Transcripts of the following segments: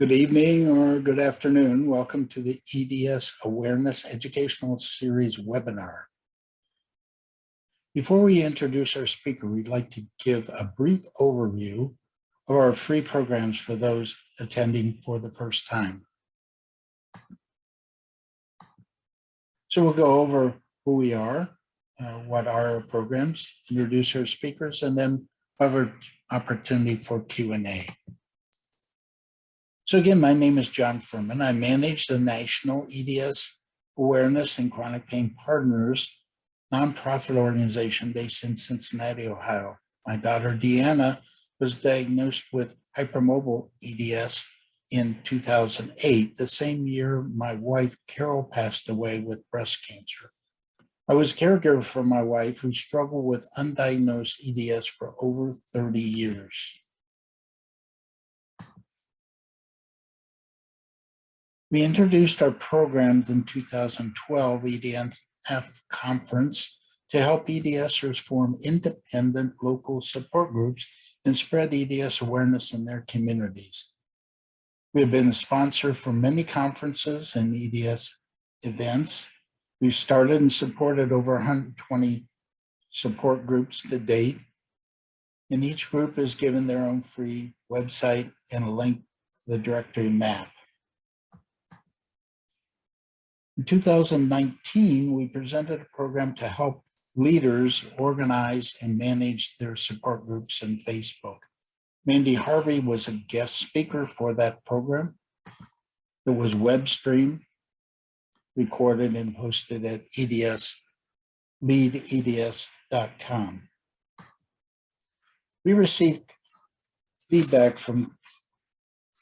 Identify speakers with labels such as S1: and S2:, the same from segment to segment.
S1: Good evening or good afternoon. Welcome to the EDS Awareness Educational Series webinar. Before we introduce our speaker, we'd like to give a brief overview of our free programs for those attending for the first time. So we'll go over who we are, what are our programs, introduce our speakers, and then have an opportunity for Q&A. So again, my name is John Furman. I manage the National EDS Awareness and Chronic Pain Partners nonprofit organization based in Cincinnati, Ohio. My daughter, Deanna, was diagnosed with hypermobile EDS in 2008, the same year my wife, Carol, passed away with breast cancer. I was a caregiver for my wife, who struggled with undiagnosed EDS for over 30 years. We introduced our programs in 2012 EDNF conference to help EDSers form independent local support groups and spread EDS awareness in their communities. We have been a sponsor for many conferences and EDS events. We've started and supported over 120 support groups to date, and each group is given their own free website and a link to the directory map. In 2019, we presented a program to help leaders organize and manage their support groups in Facebook. Mandy Harvey was a guest speaker for that program. It was web streamed, recorded, and posted at leadeds.com. We received feedback from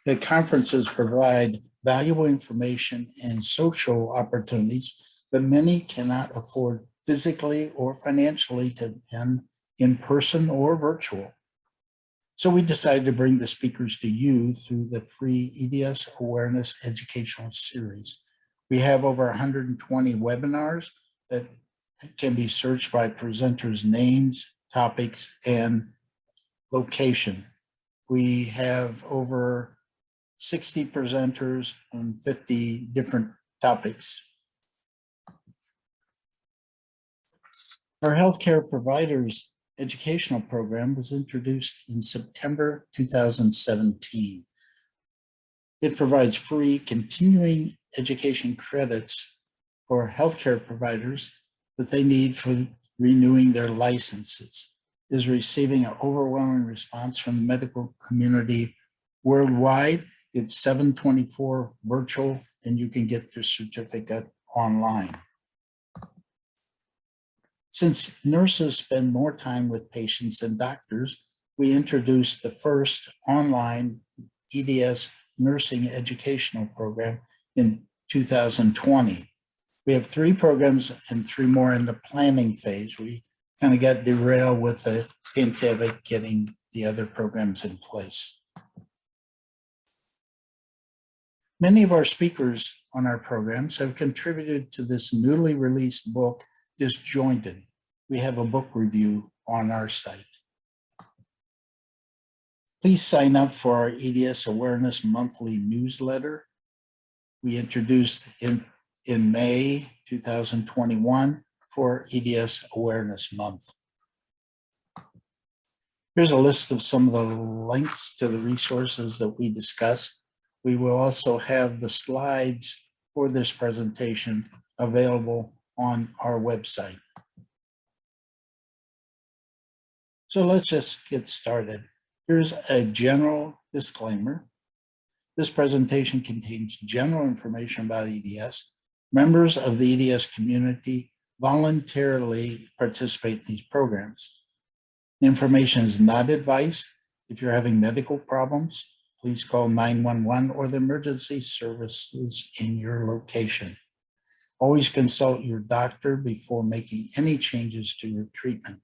S1: the conferences provide valuable information and social opportunities, but many cannot afford physically or financially to attend in person or virtual. So we decided to bring the speakers to you through the free EDS Awareness Educational Series. We have over 120 webinars that can be searched by presenters' names, topics, and location. We have over 60 presenters on 50 different topics. Our healthcare providers educational program was introduced in September 2017. It provides free continuing education credits for healthcare providers that they need for renewing their licenses. It is receiving an overwhelming response from the medical community worldwide. It's 724 virtual, and you can get your certificate online. Since nurses spend more time with patients than doctors, we introduced the first online EDS nursing educational program in 2020. We have 3 programs and 3 more in the planning phase. We kind of got derailed with the pandemic getting the other programs in place. Many of our speakers on our programs have contributed to this newly released book, Disjointed. We have a book review on our site. Please sign up for our EDS Awareness Monthly newsletter. We introduced in May 2021 for EDS Awareness Month. Here's a list of some of the links to the resources that we discussed. We will also have the slides for this presentation available on our website. So let's just get started. Here's a general disclaimer. This presentation contains general information about EDS. Members of the EDS community voluntarily participate in these programs. The information is not advice. If you're having medical problems, please call 911 or the emergency services in your location. Always consult your doctor before making any changes to your treatment.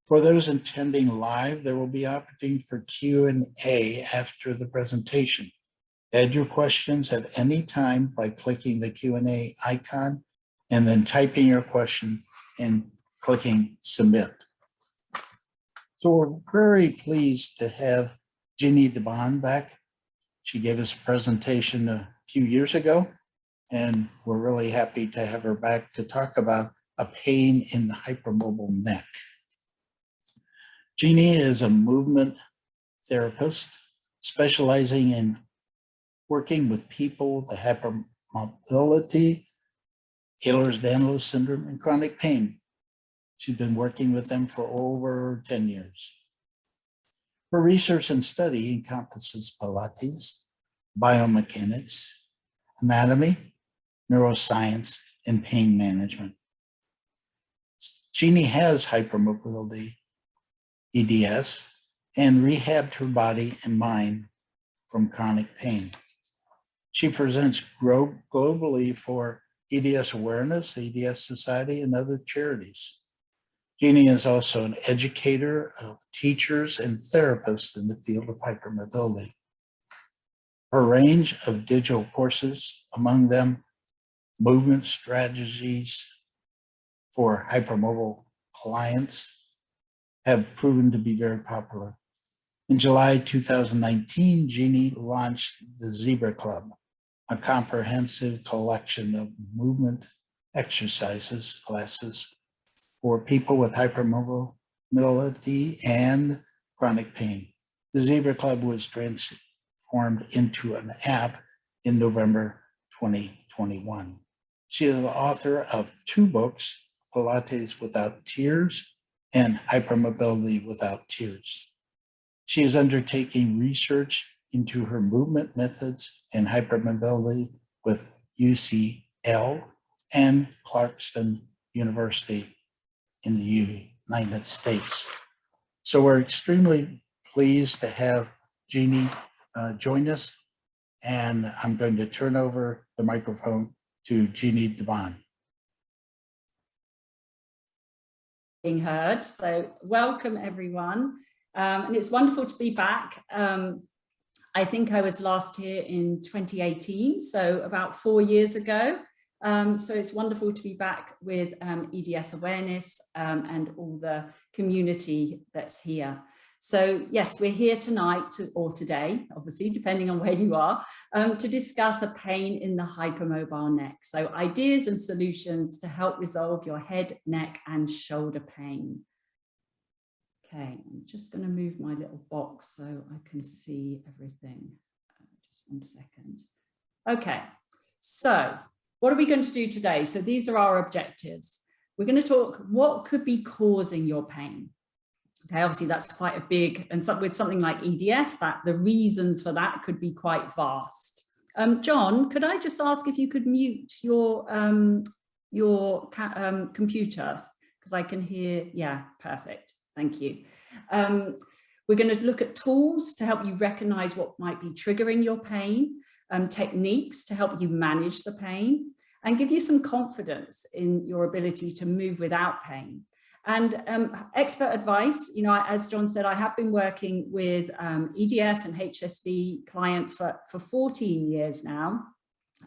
S1: For those attending live, there will be opportunity for Q&A after the presentation. Add your questions at any time by clicking the Q&A icon and then typing your question and clicking submit. So we're very pleased to have Jeannie DiBon back. She gave us a presentation a few years ago, and we're really happy to have her back to talk about a pain in the hypermobile neck. Jeannie is a movement therapist specializing in working with people with hypermobility, Ehlers-Danlos syndrome, and chronic pain. She's been working with them for over 10 years. Her research and study encompasses Pilates, biomechanics, anatomy, neuroscience, and pain management. Jeannie has hypermobility, EDS, and rehabbed her body and mind from chronic pain. She presents globally for EDS Awareness, the EDS Society, and other charities. Jeannie is also an educator of teachers and therapists in the field of hypermobility. Her range of digital courses, among them movement strategies for hypermobile clients, have proven to be very popular. In July 2019, Jeannie launched the Zebra Club, a comprehensive collection of movement exercises, classes for people with hypermobility and chronic pain. The Zebra Club was transformed into an app in November 2021. She is the author of 2 books, Pilates Without Tears and Hypermobility Without Tears. She is undertaking research into her movement methods and hypermobility with UCL and Clarkston University in the United States. So we're extremely pleased to have Jeannie join us, and I'm going to turn over the microphone to Jeannie DiBon.
S2: Being heard, so welcome everyone, and it's wonderful to be back. I think I was last here in 2018, so about 4 years ago. So it's wonderful to be back with EDS Awareness and all the community that's here. So yes, we're here tonight, or today, obviously, depending on where you are, to discuss a pain in the hypermobile neck. So ideas and solutions to help resolve your head, neck, and shoulder pain. Okay, I'm just going to move my little box so I can see everything. Just 1 second. Okay, so what are we going to do today? So these are our objectives. We're going to talk what could be causing your pain. Okay, obviously that's quite a big, and with something like EDS, that the reasons for that could be quite vast. John, could I just ask if you could mute your computer, because I can hear, yeah, perfect, thank you. We're going to look at tools to help you recognize what might be triggering your pain, techniques to help you manage the pain, and give you some confidence in your ability to move without pain. And expert advice, you know, as John said, I have been working with EDS and HSD clients for 14 years now.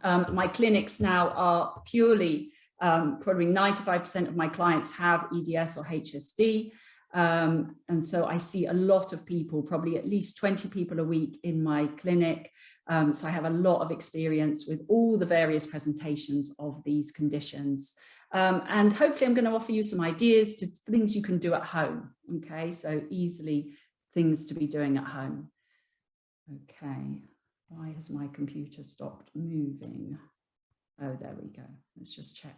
S2: My clinics now are purely, probably 95% of my clients have EDS or HSD. And so I see a lot of people, probably at least 20 people a week in my clinic. So I have a lot of experience with all the various presentations of these conditions. And hopefully I'm going to offer you some ideas to things you can do at home. Okay, so easily things to be doing at home. Okay, why has my computer stopped moving? Oh, there we go. Let's just check.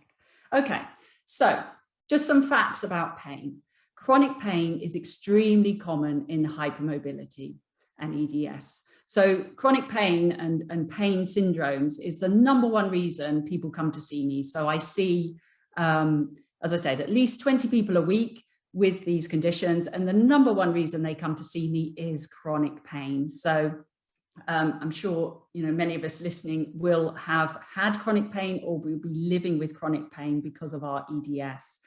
S2: Okay, so just some facts about pain. Chronic pain is extremely common in hypermobility and EDS. So chronic pain and pain syndromes is the #1 reason people come to see me. So I see, as I said, at least 20 people a week with these conditions. And the #1 reason they come to see me is chronic pain. So I'm sure, you know, many of us listening will have had chronic pain or will be living with chronic pain because of our EDS.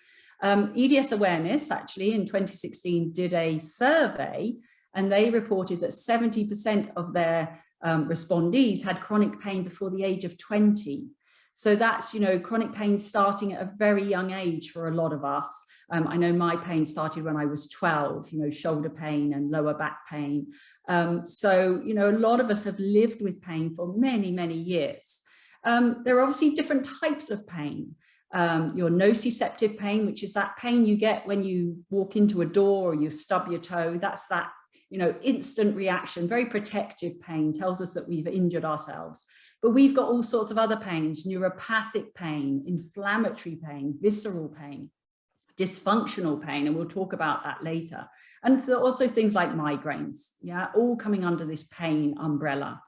S2: EDS Awareness actually in 2016 did a survey, and they reported that 70% of their respondees had chronic pain before the age of 20. So that's, you know, chronic pain starting at a very young age for a lot of us. I know my pain started when I was 12, you know, shoulder pain and lower back pain. So, you know, a lot of us have lived with pain for many, many years. There are obviously different types of pain. Your nociceptive pain, which is that pain you get when you walk into a door or you stub your toe. That's that, you know, instant reaction, very protective pain, tells us that we've injured ourselves. But we've got all sorts of other pains: neuropathic pain, inflammatory pain, visceral pain, dysfunctional pain, and we'll talk about that later. And also things like migraines, yeah, all coming under this pain umbrella.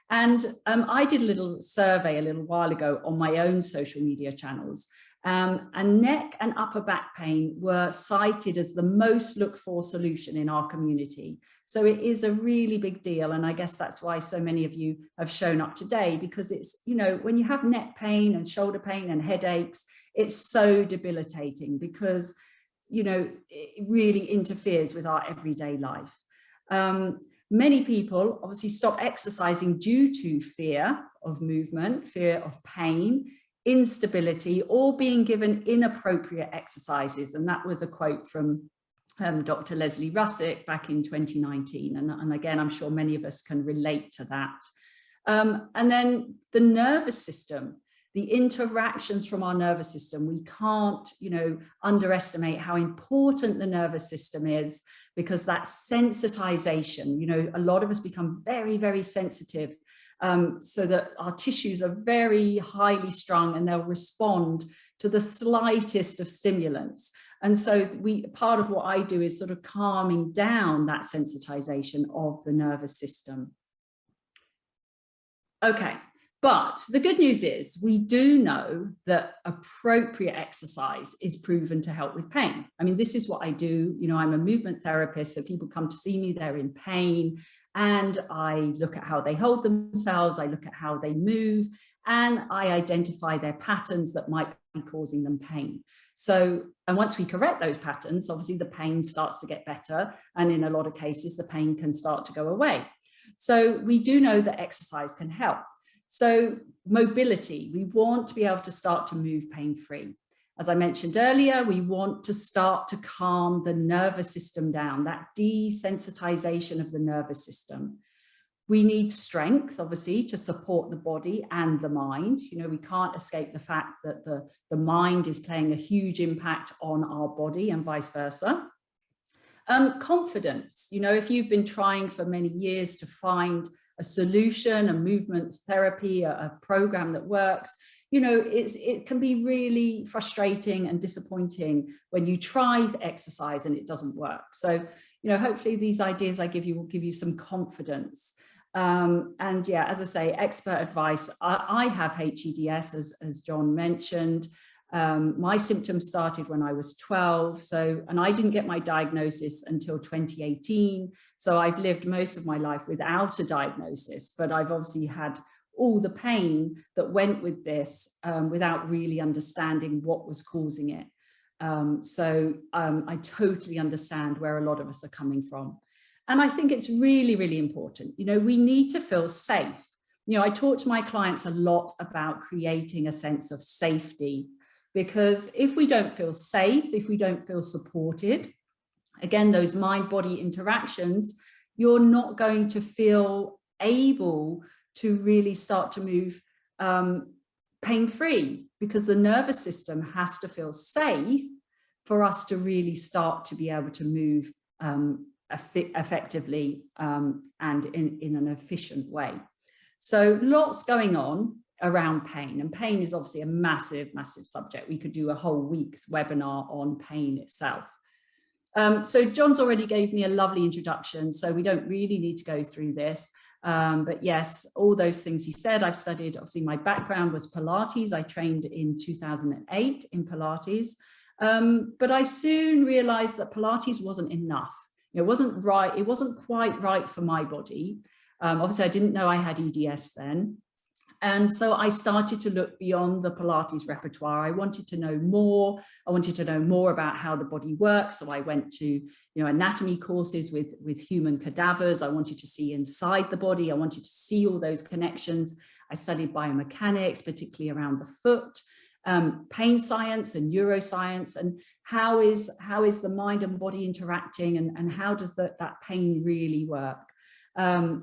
S2: And I did a little survey a little while ago on my own social media channels, and neck and upper back pain were cited as the most looked for solution in our community. So it is a really big deal. And I guess that's why so many of you have shown up today, because it's, you know, when you have neck pain and shoulder pain and headaches, it's so debilitating because, you know, it really interferes with our everyday life. Many people obviously stop exercising due to fear of movement, fear of pain, instability, or being given inappropriate exercises. And that was a quote from Dr. Leslie Russick back in 2019. And again, I'm sure many of us can relate to that. And then the nervous system, the interactions from our nervous system. We can't, you know, underestimate how important the nervous system is, because that sensitization, you know, a lot of us become very, very sensitive, so that our tissues are very highly strung and they'll respond to the slightest of stimulants. And so part of what I do is sort of calming down that sensitization of the nervous system. Okay. But the good news is we do know that appropriate exercise is proven to help with pain. I mean, this is what I do. You know, I'm a movement therapist, so people come to see me, they're in pain, and I look at how they hold themselves, I look at how they move, and I identify their patterns that might be causing them pain. So, and once we correct those patterns, obviously the pain starts to get better, and in a lot of cases, the pain can start to go away. So we do know that exercise can help. So mobility, we want to be able to start to move pain-free. As I mentioned earlier, we want to start to calm the nervous system down, that desensitization of the nervous system. We need strength, obviously, to support the body and the mind. You know, we can't escape the fact that the mind is playing a huge impact on our body and vice versa. Confidence, you know, if you've been trying for many years to find a solution, a movement therapy, a program that works, you know, it can be really frustrating and disappointing when you try exercise and it doesn't work. So, you know, hopefully these ideas I give you will give you some confidence. And yeah, as I say, expert advice. I have HEDS, as John mentioned. My symptoms started when I was 12, and I didn't get my diagnosis until 2018. So I've lived most of my life without a diagnosis, but I've obviously had all the pain that went with this without really understanding what was causing it. I totally understand where a lot of us are coming from. And I think it's really, really important. You know, we need to feel safe. You know, I talk to my clients a lot about creating a sense of safety, because if we don't feel safe, if we don't feel supported, again, those mind-body interactions, you're not going to feel able to really start to move pain-free, because the nervous system has to feel safe for us to really start to be able to move effectively and in an efficient way. So lots going on around pain, and pain is obviously a massive, massive subject. We could do a whole week's webinar on pain itself. So John's already gave me a lovely introduction, so we don't really need to go through this. But yes, all those things he said, I've studied, obviously my background was Pilates. I trained in 2008 in Pilates, but I soon realized that Pilates wasn't enough. It wasn't right. It wasn't quite right for my body. Obviously I didn't know I had EDS then. And so I started to look beyond the Pilates repertoire. I wanted to know more. I wanted to know more about how the body works. So I went to, anatomy courses with human cadavers. I wanted to see inside the body. I wanted to see all those connections. I studied biomechanics, particularly around the foot, pain science and neuroscience, and how is the mind and body interacting, and how does that pain really work?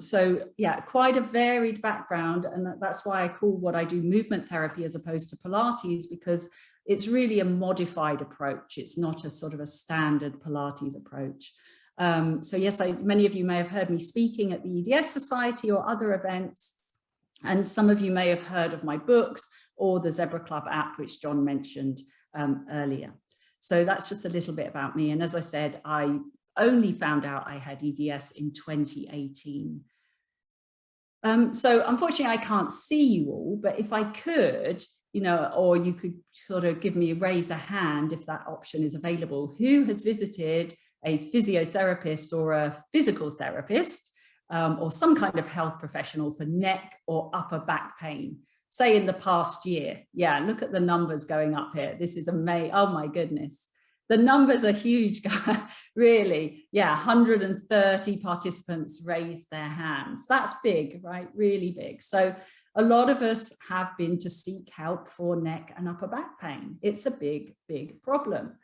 S2: So yeah, quite a varied background, and that's why I call what I do movement therapy as opposed to Pilates, because it's really a modified approach. It's not a sort of a standard Pilates approach. So yes, many of you may have heard me speaking at the EDS Society or other events, and some of you may have heard of my books or the Zebra Club app, which John mentioned earlier. So that's just a little bit about me. And as I said, I only found out I had EDS in 2018. So unfortunately, I can't see you all, but if I could, or you could sort of raise a hand if that option is available. Who has visited a physiotherapist or a physical therapist or some kind of health professional for neck or upper back pain, say in the past year? Yeah, look at the numbers going up here. This is amazing. Oh my goodness. The numbers are huge, really. Yeah, 130 participants raised their hands. That's big, right? Really big. So a lot of us have been to seek help for neck and upper back pain. It's a big, big problem.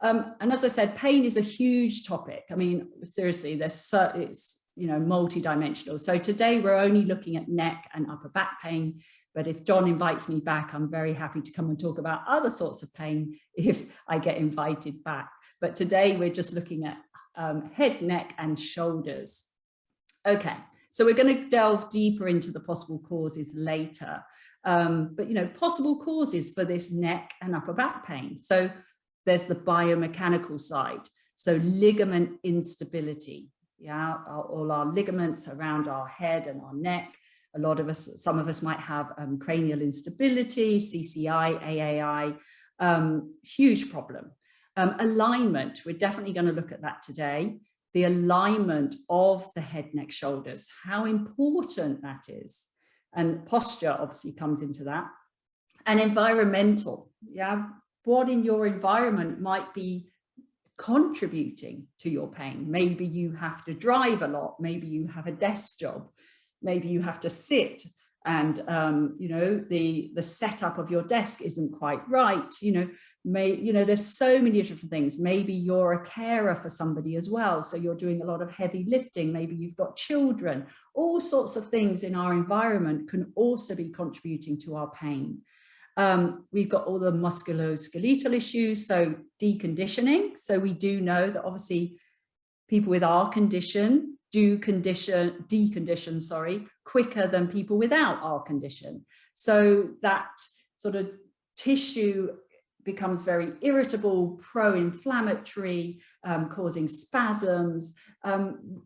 S2: And as I said, pain is a huge topic. I mean, seriously, it's multidimensional. So today we're only looking at neck and upper back pain. But if John invites me back, I'm very happy to come and talk about other sorts of pain if I get invited back. But today we're just looking at head, neck, and shoulders. Okay, so we're going to delve deeper into the possible causes later. But possible causes for this neck and upper back pain. So there's the biomechanical side. So ligament instability. Yeah, all our ligaments around our head and our neck. A lot of us, some of us might have cranial instability, CCI, AAI, huge problem. Alignment, we're definitely going to look at that today. The alignment of the head, neck, shoulders, how important that is. And posture obviously comes into that. And environmental, yeah, what in your environment might be contributing to your pain. Maybe you have to drive a lot, maybe you have a desk job, maybe you have to sit and the setup of your desk isn't quite right. There's so many different things. Maybe you're a carer for somebody as well, so you're doing a lot of heavy lifting. Maybe you've got children. All sorts of things in our environment can also be contributing to our pain. We've got all the musculoskeletal issues, so deconditioning. So we do know that obviously people with our condition do decondition quicker than people without our condition. So that sort of tissue becomes very irritable, pro-inflammatory, causing spasms.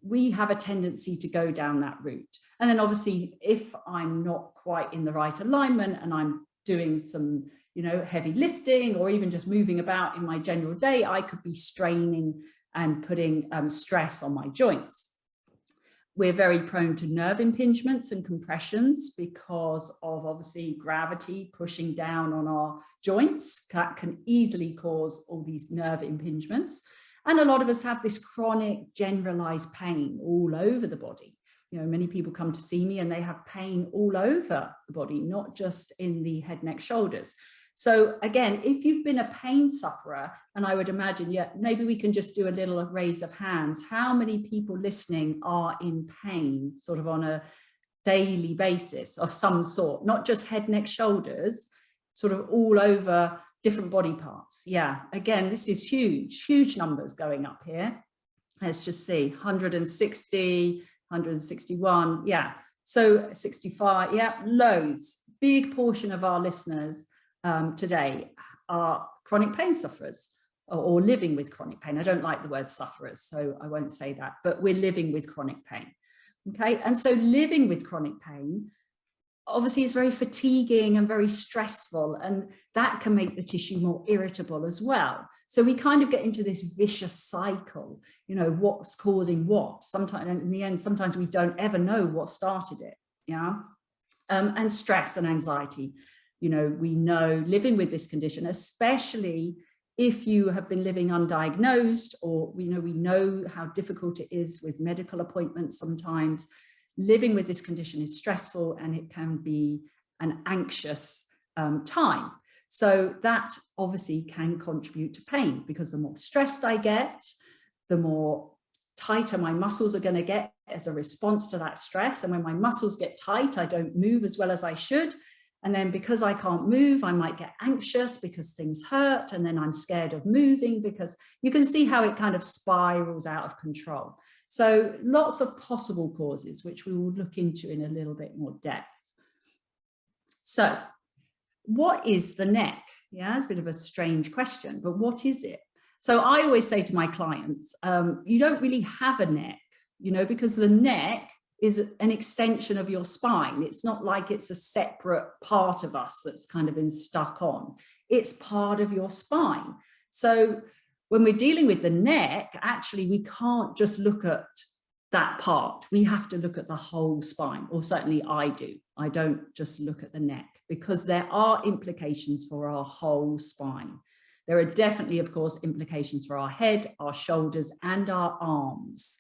S2: We have a tendency to go down that route. And then obviously, if I'm not quite in the right alignment and I'm doing some, heavy lifting or even just moving about in my general day, I could be straining and putting stress on my joints. We're very prone to nerve impingements and compressions because of obviously gravity pushing down on our joints. That can easily cause all these nerve impingements. And a lot of us have this chronic generalized pain all over the body. Many people come to see me and they have pain all over the body, not just in the head, neck, shoulders. So again, if you've been a pain sufferer, and I would imagine, yeah, maybe we can just do a little raise of hands. How many people listening are in pain sort of on a daily basis of some sort, not just head, neck, shoulders, sort of all over different body parts? Yeah, again, this is huge numbers going up here. Let's just see, 160, 161, yeah. So 65, yeah, loads. Big portion of our listeners today are chronic pain sufferers or living with chronic pain. I don't like the word sufferers, so I won't say that, but we're living with chronic pain. Okay, and so living with chronic pain obviously is very fatiguing and very stressful, and that can make the tissue more irritable as well. So we kind of get into this vicious cycle, what's causing what. Sometimes in the end, sometimes we don't ever know what started it. Yeah. And stress and anxiety. You know, we know living with this condition, especially if you have been living undiagnosed, or we know how difficult it is with medical appointments sometimes. Living with this condition is stressful, and it can be an anxious time. So that obviously can contribute to pain, because the more stressed I get, the more tighter my muscles are going to get as a response to that stress. And when my muscles get tight, I don't move as well as I should. And then because I can't move, I might get anxious because things hurt. And then I'm scared of moving, because you can see how it kind of spirals out of control. So lots of possible causes, which we will look into in a little bit more depth. So what is the neck? Yeah, it's a bit of a strange question, but what is it? So I always say to my clients, you don't really have a neck, you know, because the neck is an extension of your spine. It's not like it's a separate part of us that's kind of been stuck on. It's part of your spine. So when we're dealing with the neck, actually, we can't just look at that part. We have to look at the whole spine, or certainly I do. I don't just look at the neck, because there are implications for our whole spine. There are definitely, of course, implications for our head, our shoulders, and our arms.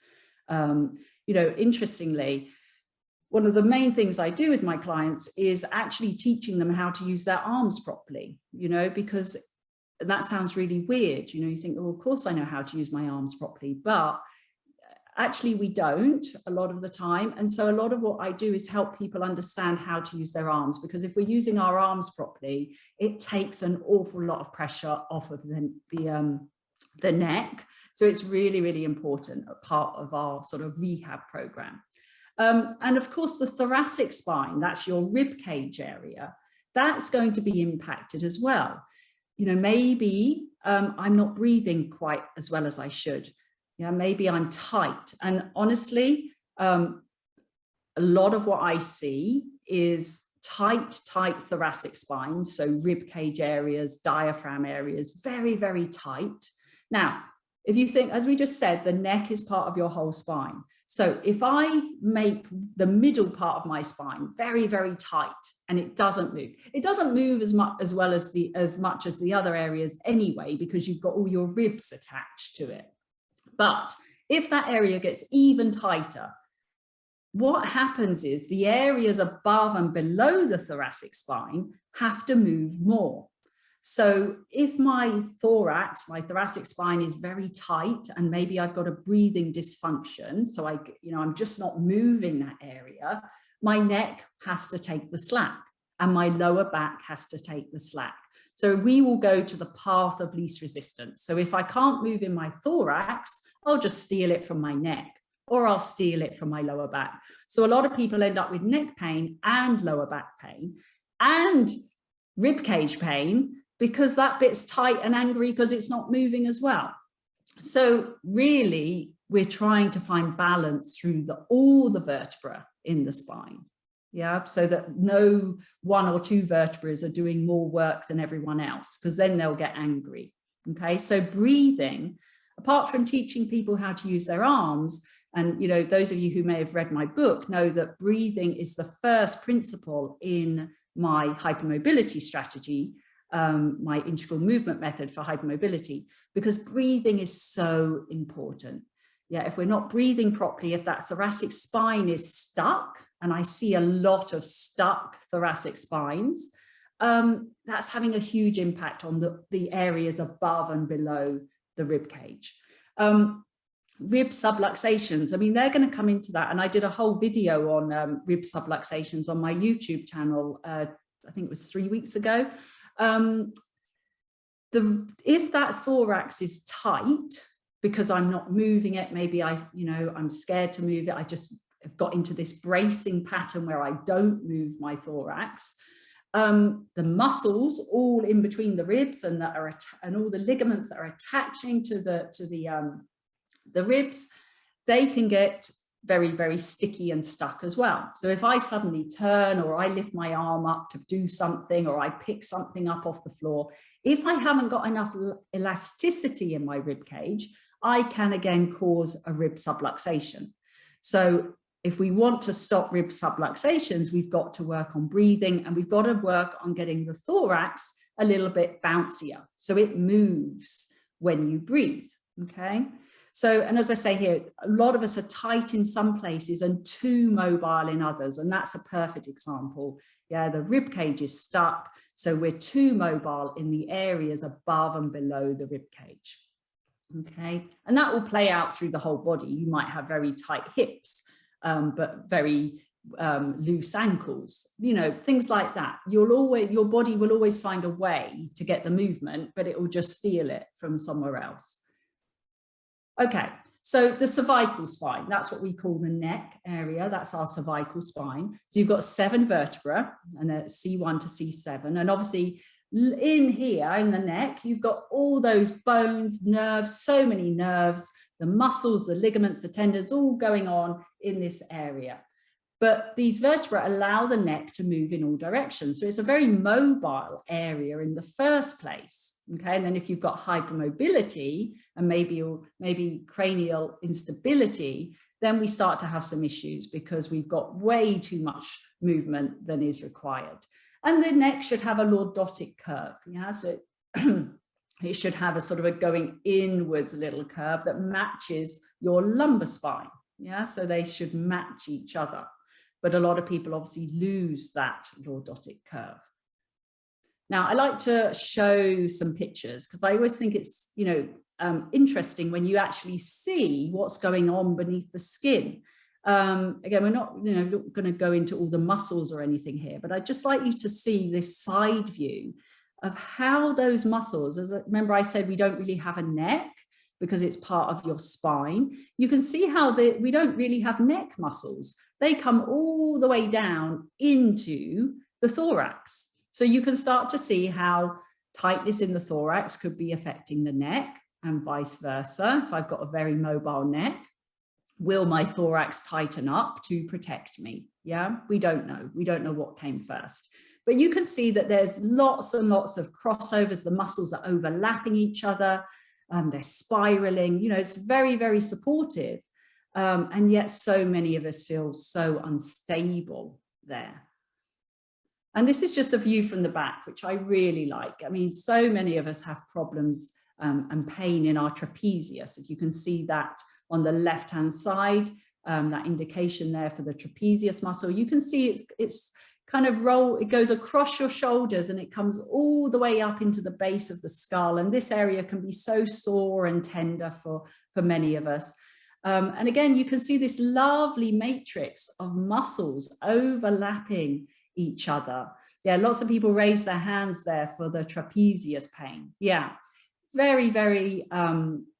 S2: You know, interestingly, one of the main things I do with my clients is actually teaching them how to use their arms properly, you know, because that sounds really weird. You know, you think, oh, of course I know how to use my arms properly, but actually we don't a lot of the time. And so a lot of what I do is help people understand how to use their arms, because if we're using our arms properly, it takes an awful lot of pressure off of the neck. So it's really, really important, a part of our sort of rehab program. And of course, the thoracic spine, that's your rib cage area, that's going to be impacted as well. You know, maybe I'm not breathing quite as well as I should. Yeah, maybe I'm tight. And honestly, a lot of what I see is tight thoracic spine. So rib cage areas, diaphragm areas, very, very tight. Now, if you think, as we just said, the neck is part of your whole spine. So if I make the middle part of my spine very, very tight and it doesn't move as much as well as much as the other areas anyway, because you've got all your ribs attached to it. But if that area gets even tighter, what happens is the areas above and below the thoracic spine have to move more. So if my thoracic spine is very tight, and maybe I've got a breathing dysfunction, so I'm just not moving that area, my neck has to take the slack and my lower back has to take the slack. So we will go to the path of least resistance. So if I can't move in my thorax, I'll just steal it from my neck, or I'll steal it from my lower back. So a lot of people end up with neck pain and lower back pain and rib cage pain, because that bit's tight and angry because it's not moving as well. So really, we're trying to find balance through all the vertebrae in the spine. Yeah, so that no one or two vertebrae are doing more work than everyone else, because then they'll get angry. Okay, so breathing, apart from teaching people how to use their arms, and you know, those of you who may have read my book know that breathing is the first principle in my hypermobility strategy, my integral movement method for hypermobility, because breathing is so important. Yeah, if we're not breathing properly, if that thoracic spine is stuck, and I see a lot of stuck thoracic spines, that's having a huge impact on the areas above and below the rib cage. Rib subluxations, I mean, they're going to come into that. And I did a whole video on rib subluxations on my YouTube channel, I think it was 3 weeks ago. If that thorax is tight, because I'm not moving it, maybe I'm scared to move it, I just have got into this bracing pattern where I don't move my thorax, the muscles all in between the ribs and all the ligaments that are attaching to the ribs, they can get very, very sticky and stuck as well. So if I suddenly turn, or I lift my arm up to do something, or I pick something up off the floor, if I haven't got enough elasticity in my rib cage, I can again cause a rib subluxation. So if we want to stop rib subluxations, we've got to work on breathing, and we've got to work on getting the thorax a little bit bouncier, so it moves when you breathe, okay? So, and as I say here, a lot of us are tight in some places and too mobile in others, and that's a perfect example. Yeah, the rib cage is stuck, so we're too mobile in the areas above and below the rib cage. Okay, and that will play out through the whole body. You might have very tight hips, but very loose ankles, you know, things like that. Your body will always find a way to get the movement, but it will just steal it from somewhere else. Okay, so the cervical spine, that's what we call the neck area. That's our cervical spine. So you've got 7 vertebrae, and C1 to C7, and obviously in here in the neck, you've got all those bones, nerves, so many nerves, the muscles, the ligaments, the tendons, all going on in this area. But these vertebrae allow the neck to move in all directions. So it's a very mobile area in the first place. Okay, and then if you've got hypermobility and maybe cranial instability, then we start to have some issues because we've got way too much movement than is required. And the neck should have a lordotic curve. Yeah, so it should have a sort of a going inwards little curve that matches your lumbar spine. Yeah, so they should match each other. But a lot of people obviously lose that lordotic curve. Now, I like to show some pictures because I always think it's, you know, interesting when you actually see what's going on beneath the skin. Again, we're not, you know, going to go into all the muscles or anything here, but I'd just like you to see this side view of how those muscles, remember I said we don't really have a neck because it's part of your spine. You can see how we don't really have neck muscles. They come all the way down into the thorax. So you can start to see how tightness in the thorax could be affecting the neck and vice versa. If I've got a very mobile neck, will my thorax tighten up to protect me? Yeah, we don't know. We don't know what came first. But you can see that there's lots and lots of crossovers. The muscles are overlapping each other. They're spiraling. You know, it's very, very supportive. And yet so many of us feel so unstable there. And this is just a view from the back, which I really like. I mean, so many of us have problems and pain in our trapezius. If you can see that on the left-hand side, that indication there for the trapezius muscle, you can see it's kind of it goes across your shoulders and it comes all the way up into the base of the skull. And this area can be so sore and tender for many of us. And again, you can see this lovely matrix of muscles overlapping each other. Yeah, lots of people raise their hands there for the trapezius pain. Yeah, very, very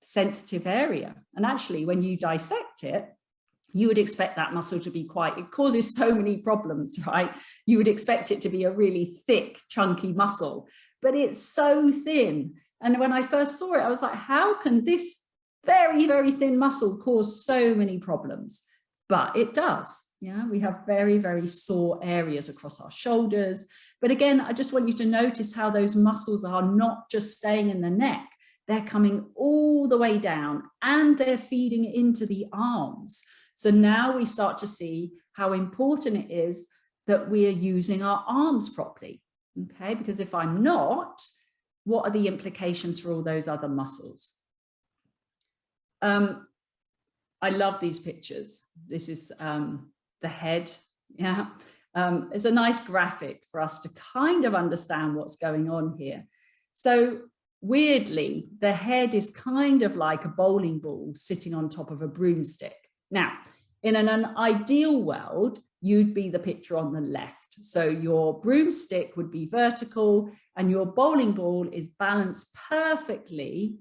S2: sensitive area. And actually, when you dissect it, you would expect that muscle to be it causes so many problems, right? You would expect it to be a really thick, chunky muscle, but it's so thin. And when I first saw it, I was like, how can this very, very thin muscle cause so many problems? But it does. Yeah, we have very, very sore areas across our shoulders. But again, I just want you to notice how those muscles are not just staying in the neck. They're coming all the way down and they're feeding into the arms. So now we start to see how important it is that we are using our arms properly. Okay, because if I'm not, what are the implications for all those other muscles? I love these pictures. This is the head. Yeah, it's a nice graphic for us to kind of understand what's going on here. So weirdly, the head is kind of like a bowling ball sitting on top of a broomstick. Now, in an ideal world, you'd be the picture on the left. So your broomstick would be vertical and your bowling ball is balanced perfectly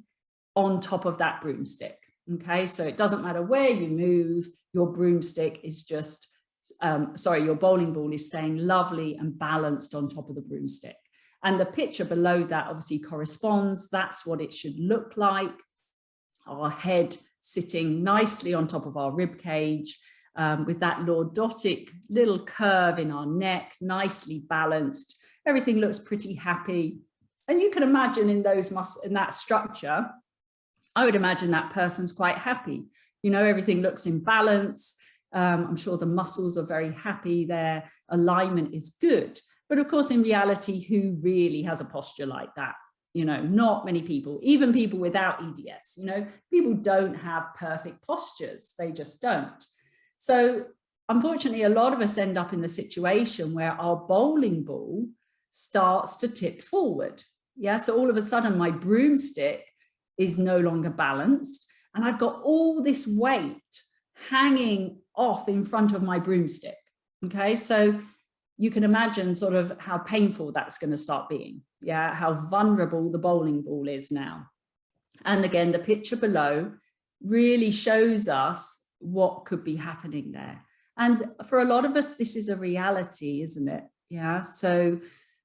S2: on top of that broomstick. Okay, so it doesn't matter where you move, your broomstick is just, your bowling ball is staying lovely and balanced on top of the broomstick. And the picture below that obviously corresponds. That's what it should look like. Our head sitting nicely on top of our rib cage with that lordotic little curve in our neck, nicely balanced. Everything looks pretty happy. And you can imagine in that structure, I would imagine that person's quite happy. You know, everything looks in balance. I'm sure the muscles are very happy, their alignment is good. But of course, in reality, who really has a posture like that? You know, not many people, even people without EDS, you know, people don't have perfect postures. They just don't. So unfortunately, a lot of us end up in the situation where our bowling ball starts to tip forward. Yeah. So all of a sudden my broomstick is no longer balanced and I've got all this weight hanging off in front of my broomstick. Okay. So you can imagine sort of how painful that's going to start being. Yeah. How vulnerable the bowling ball is now. And again, the picture below really shows us what could be happening there. And for a lot of us, this is a reality, isn't it? Yeah. So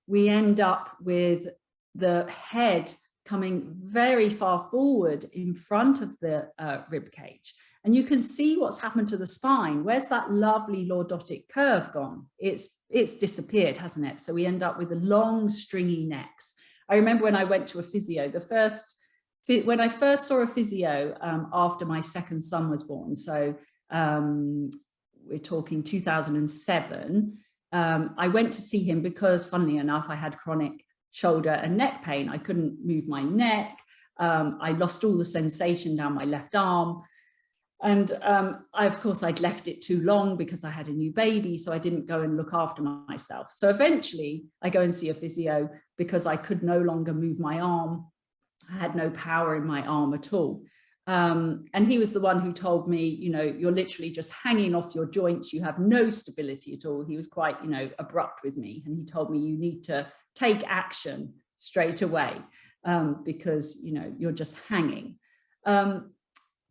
S2: we end up with the head coming very far forward in front of the rib cage. And you can see what's happened to the spine. Where's that lovely lordotic curve gone? It's disappeared, hasn't it? So we end up with the long, stringy necks. I remember when I went to a physio, when I first saw a physio after my second son was born, so we're talking 2007, I went to see him because, funnily enough, I had chronic shoulder and neck pain. I couldn't move my neck. I lost all the sensation down my left arm. And of course, I'd left it too long because I had a new baby, so I didn't go and look after myself. So eventually I go and see a physio because I could no longer move my arm. I had no power in my arm at all. And he was the one who told me, you know, you're literally just hanging off your joints. You have no stability at all. He was quite, you know, abrupt with me. And he told me you need to take action straight away because, you know, you're just hanging.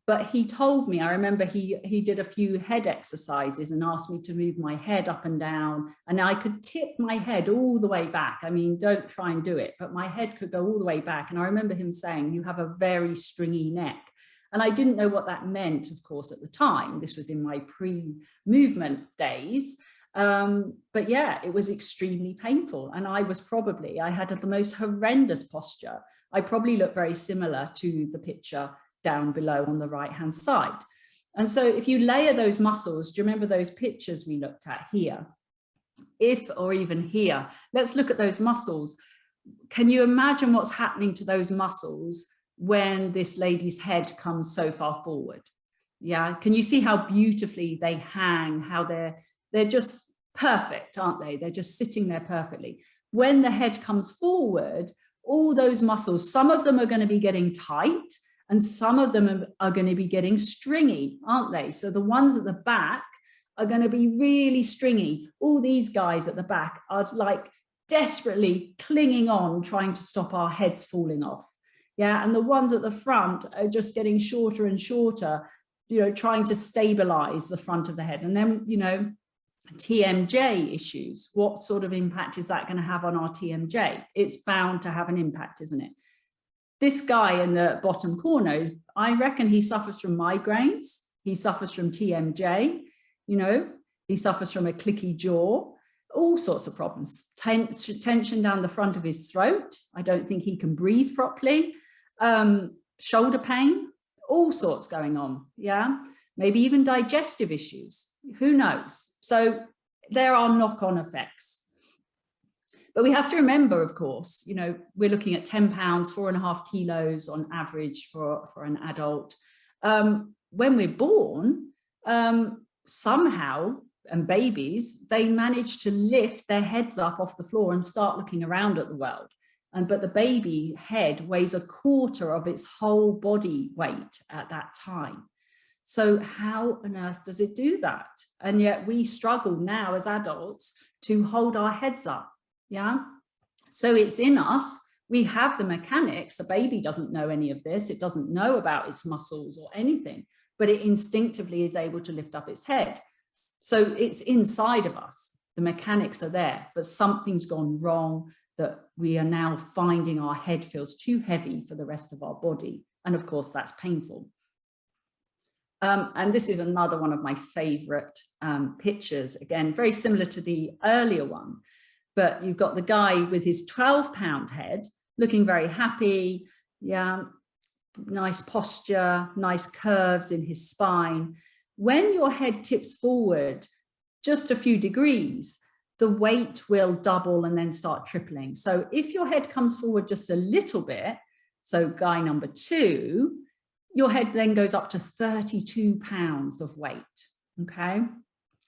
S2: But he told me, I remember he did a few head exercises and asked me to move my head up and down, and I could tip my head all the way back. I mean, don't try and do it, but my head could go all the way back. And I remember him saying, you have a very stringy neck. And I didn't know what that meant, of course, at the time. This was in my pre-movement days. But yeah, it was extremely painful. And I had the most horrendous posture. I probably looked very similar to the picture down below on the right hand side. And so if you layer those muscles, do you remember those pictures we looked at here? Or even here, let's look at those muscles. Can you imagine what's happening to those muscles when this lady's head comes so far forward? Yeah, can you see how beautifully they hang, how they're just perfect, aren't they? They're just sitting there perfectly. When the head comes forward, all those muscles, some of them are going to be getting tight, and some of them are going to be getting stringy, aren't they? So the ones at the back are going to be really stringy. All these guys at the back are like desperately clinging on, trying to stop our heads falling off. Yeah, and the ones at the front are just getting shorter and shorter, you know, trying to stabilize the front of the head. And then, you know, TMJ issues, what sort of impact is that going to have on our TMJ? It's bound to have an impact, isn't it? This guy in the bottom corner, I reckon he suffers from migraines. He suffers from TMJ, you know, he suffers from a clicky jaw, all sorts of problems. Tension down the front of his throat. I don't think he can breathe properly. Shoulder pain, all sorts going on. Yeah, maybe even digestive issues. Who knows? So there are knock-on effects. But we have to remember, of course, you know, we're looking at 10 pounds, 4.5 kilos on average for an adult. When we're born, somehow, and babies, they manage to lift their heads up off the floor and start looking around at the world. But the baby head weighs 1/4 of its whole body weight at that time. So how on earth does it do that? And yet we struggle now as adults to hold our heads up. Yeah. So it's in us. We have the mechanics. A baby doesn't know any of this. It doesn't know about its muscles or anything, but it instinctively is able to lift up its head. So it's inside of us. The mechanics are there, but something's gone wrong, that we are now finding our head feels too heavy for the rest of our body. And of course, that's painful. And this is another one of my favorite pictures. Again, very similar to the earlier one, but you've got the guy with his 12-pound head looking very happy. Yeah, nice posture, nice curves in his spine. when your head tips forward just a few degrees, the weight will double and then start tripling. So if your head comes forward just a little bit, so guy number 2, your head then goes up to 32 pounds of weight, okay?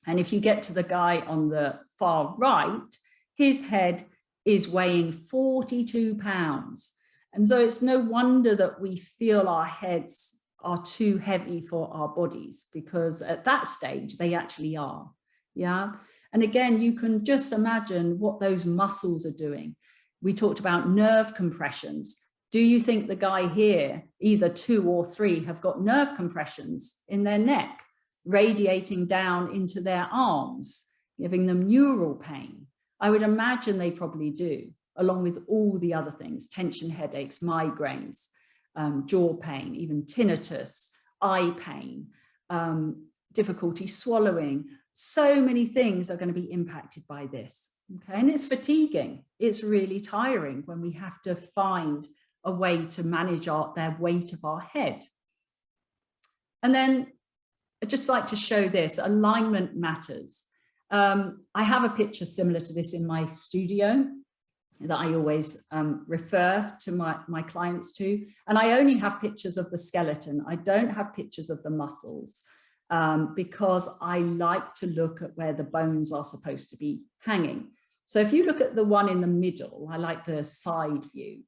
S2: And if you get to the guy on the far right, his head is weighing 42 pounds. And so it's no wonder that we feel our heads are too heavy for our bodies, because at that stage, they actually are, yeah? And again, you can just imagine what those muscles are doing. We talked about nerve compressions. Do you think the guy here, either 2 or 3, have got nerve compressions in their neck, radiating down into their arms, giving them neural pain? I would imagine they probably do, along with all the other things, tension headaches, migraines, jaw pain, even tinnitus, eye pain, difficulty swallowing. So many things are going to be impacted by this, okay? And it's fatiguing. It's really tiring when we have to find a way to manage their weight of our head. And then I'd just like to show this, alignment matters. I have a picture similar to this in my studio that I always refer to my clients to. And I only have pictures of the skeleton. I don't have pictures of the muscles because I like to look at where the bones are supposed to be hanging. So if you look at the one in the middle, I like the side view.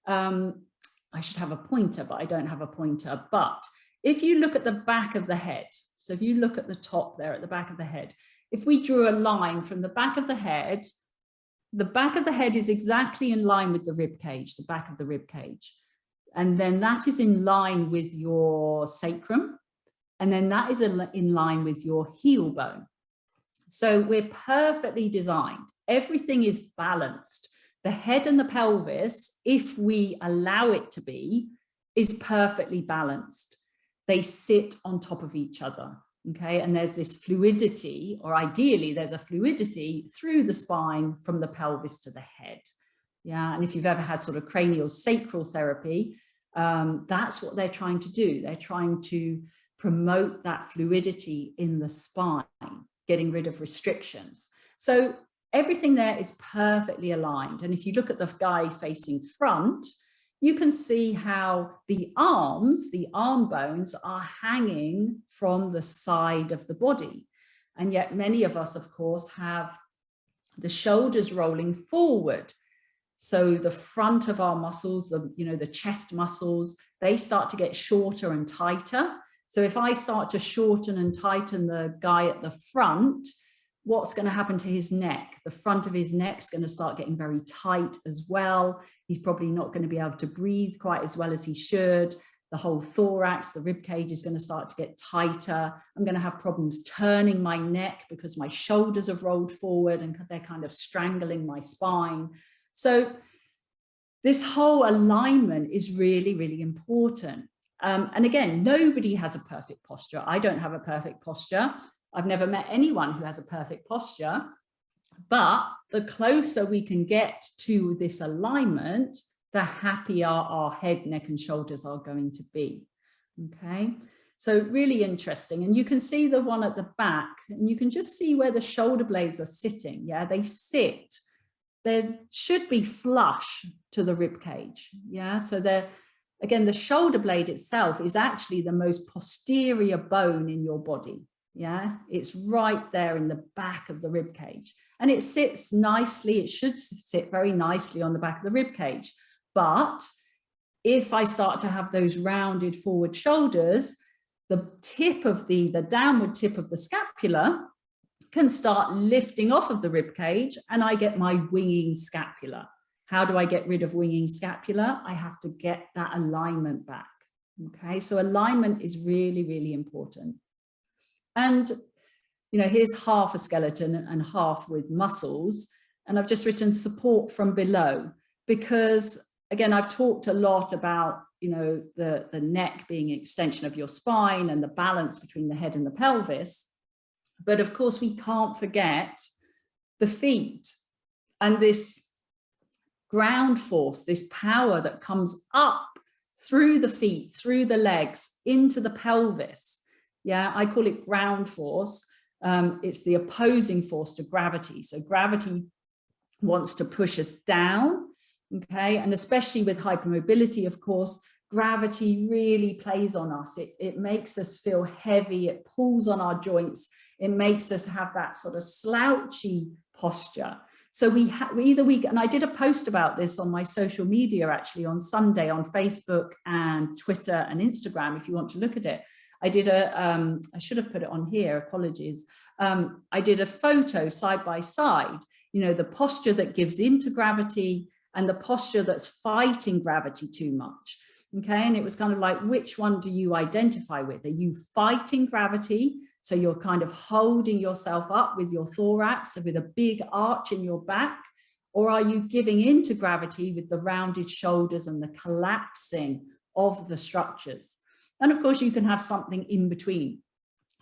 S2: I should have a pointer, but I don't have a pointer. But if you look at the back of the head, so if you look at the top there at the back of the head, if we drew a line from the back of the head is exactly in line with the rib cage, the back of the rib cage. And then that is in line with your sacrum. And then that is in line with your heel bone. So we're perfectly designed. Everything is balanced. The head and the pelvis, if we allow it to be, is perfectly balanced. They sit on top of each other, okay? And there's this fluidity, or ideally there's a fluidity through the spine from the pelvis to the head. Yeah, and if you've ever had sort of cranial sacral therapy, that's what they're trying to do. They're trying to promote that fluidity in the spine, getting rid of restrictions. So everything there is perfectly aligned. And if you look at the guy facing front, you can see how the arms, the arm bones, are hanging from the side of the body. And yet many of us, of course, have the shoulders rolling forward. So the front of our muscles, the chest muscles, they start to get shorter and tighter. So if I start to shorten and tighten the guy at the front, what's going to happen to his neck? The front of his neck's going to start getting very tight as well. He's probably not going to be able to breathe quite as well as he should. The whole thorax, the rib cage is going to start to get tighter. I'm going to have problems turning my neck because my shoulders have rolled forward and they're kind of strangling my spine. So this whole alignment is really, really important. And again, nobody has a perfect posture. I don't have a perfect posture. I've never met anyone who has a perfect posture, but the closer we can get to this alignment, the happier our head, neck, and shoulders are going to be. Okay, so really interesting. And you can see the one at the back, and you can just see where the shoulder blades are sitting. Yeah, they sit. They should be flush to the rib cage. Yeah, so they're, again, the shoulder blade itself is actually the most posterior bone in your body. Yeah, it's right there in the back of the rib cage, and it sits nicely. It should sit very nicely on the back of the rib cage. But if I start to have those rounded forward shoulders, the tip of the downward tip of the scapula can start lifting off of the rib cage, and I get my winging scapula. How do I get rid of winging scapula? I have to get that alignment back. Okay, so alignment is really, really important. And, here's half a skeleton and half with muscles. And I've just written support from below, because, again, I've talked a lot about, the neck being an extension of your spine and the balance between the head and the pelvis. But of course, we can't forget the feet and this ground force, this power that comes up through the feet, through the legs, into the pelvis. Yeah, I call it ground force. It's the opposing force to gravity. So gravity wants to push us down, okay? And especially with hypermobility, of course, gravity really plays on us. It makes us feel heavy, it pulls on our joints, it makes us have that sort of slouchy posture. So and I did a post about this on my social media actually on Sunday on Facebook and Twitter and Instagram, if you want to look at it. I did I should have put it on here, apologies. I did a photo side by side, you know, the posture that gives into gravity and the posture that's fighting gravity too much. Okay, and it was kind of like, which one do you identify with? Are you fighting gravity? So you're kind of holding yourself up with your thorax and with a big arch in your back, or are you giving into gravity with the rounded shoulders and the collapsing of the structures? And of course, you can have something in between.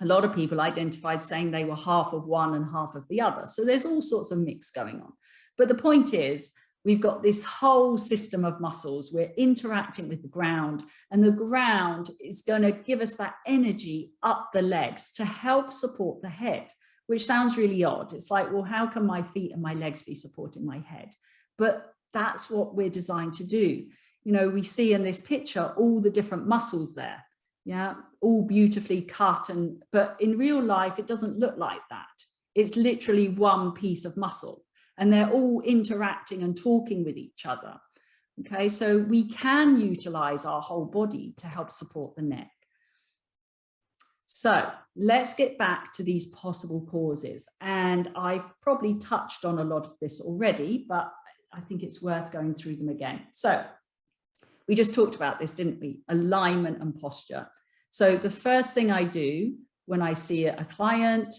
S2: A lot of people identified saying they were half of one and half of the other. So there's all sorts of mix going on. But the point is, we've got this whole system of muscles. We're interacting with the ground, and the ground is going to give us that energy up the legs to help support the head, which sounds really odd. It's like, well, how can my feet and my legs be supporting my head? But that's what we're designed to do. You know, we see in this picture all the different muscles there. Yeah, all beautifully cut, but in real life, it doesn't look like that. It's literally one piece of muscle, and they're all interacting and talking with each other. Okay, so we can utilize our whole body to help support the neck. So let's get back to these possible causes. And I've probably touched on a lot of this already, but I think it's worth going through them again. So we just talked about this, didn't we? Alignment and posture. So the first thing I do when I see a client,